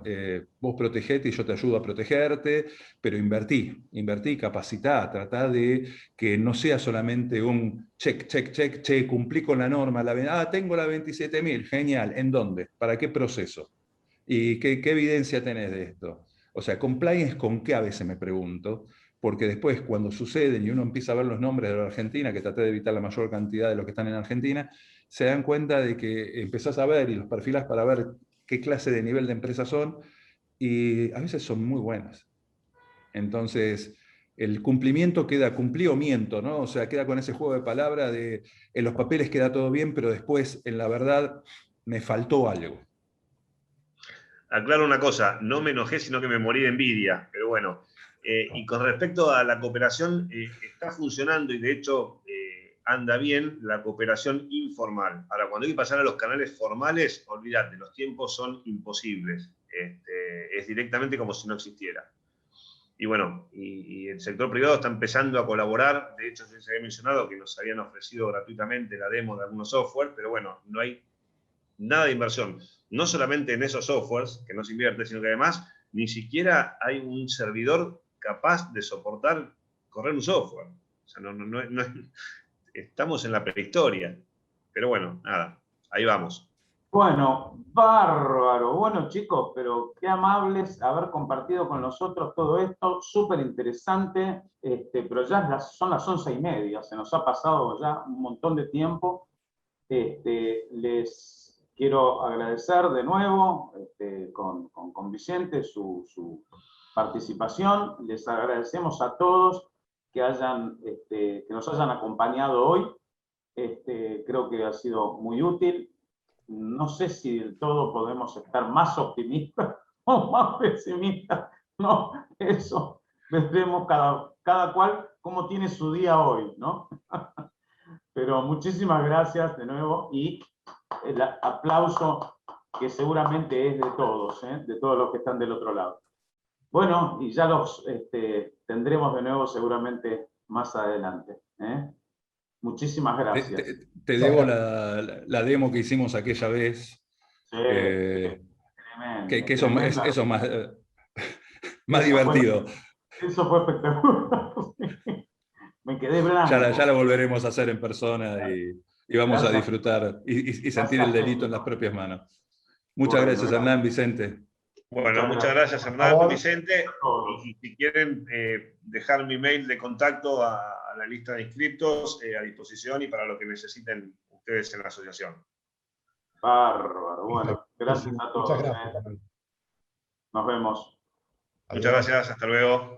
vos protegete y yo te ayudo a protegerte, pero invertí, capacitá, tratá de que no sea solamente un check, cumplí con la norma, tengo la 27.000, genial, ¿en dónde? ¿Para qué proceso? ¿Y qué evidencia tenés de esto? O sea, compliance con qué a veces me pregunto, porque después cuando suceden y uno empieza a ver los nombres de la Argentina, que traté de evitar la mayor cantidad de los que están en Argentina, se dan cuenta de que empezás a ver y los perfilás para ver qué clase de nivel de empresas son, y a veces son muy buenas. Entonces, el cumplimiento queda cumplimiento, ¿no? O sea, queda con ese juego de palabras de en los papeles queda todo bien, pero después, en la verdad, me faltó algo. Aclaro una cosa, no me enojé, sino que me morí de envidia, pero bueno. Y con respecto a la cooperación, está funcionando y de hecho anda bien la cooperación informal. Ahora, cuando hay que pasar a los canales formales, olvídate, los tiempos son imposibles. Es directamente como si no existiera. Y bueno, y el sector privado está empezando a colaborar. De hecho, se había mencionado que nos habían ofrecido gratuitamente la demo de algunos software, pero bueno, no hay nada de inversión. No solamente en esos softwares, que no se invierte, sino que además ni siquiera hay un servidor capaz de soportar correr un software. O sea, no, estamos en la prehistoria. Pero bueno, nada, ahí vamos. Bueno, bárbaro. Bueno, chicos, pero qué amables haber compartido con nosotros todo esto. Súper interesante, pero ya son las 11:30. Se nos ha pasado ya un montón de tiempo. Les quiero agradecer de nuevo con Vicente su participación. Les agradecemos a todos que nos hayan acompañado hoy. Creo que ha sido muy útil. No sé si del todo podemos estar más optimistas o más pesimistas. No, eso veremos cada cual cómo tiene su día hoy, ¿no? Pero muchísimas gracias de nuevo y el aplauso que seguramente es de todos los que están del otro lado. Bueno, y ya los tendremos de nuevo seguramente más adelante. Muchísimas gracias. Te debo la demo que hicimos aquella vez. Sí, tremendo, Que eso más... Más divertido. Eso fue espectacular. Me quedé blanco. Ya la volveremos a hacer en persona y vamos a disfrutar y sentir el delito en las propias manos. Muchas gracias, Hernán, Vicente. Bueno, muchas gracias, Hernán, Vicente. Todos. Y si quieren dejar mi mail de contacto a la lista de inscriptos, a disposición y para lo que necesiten ustedes en la asociación. Bárbaro. Bueno, gracias a todos. Muchas gracias. Nos vemos. Muchas gracias, hasta luego.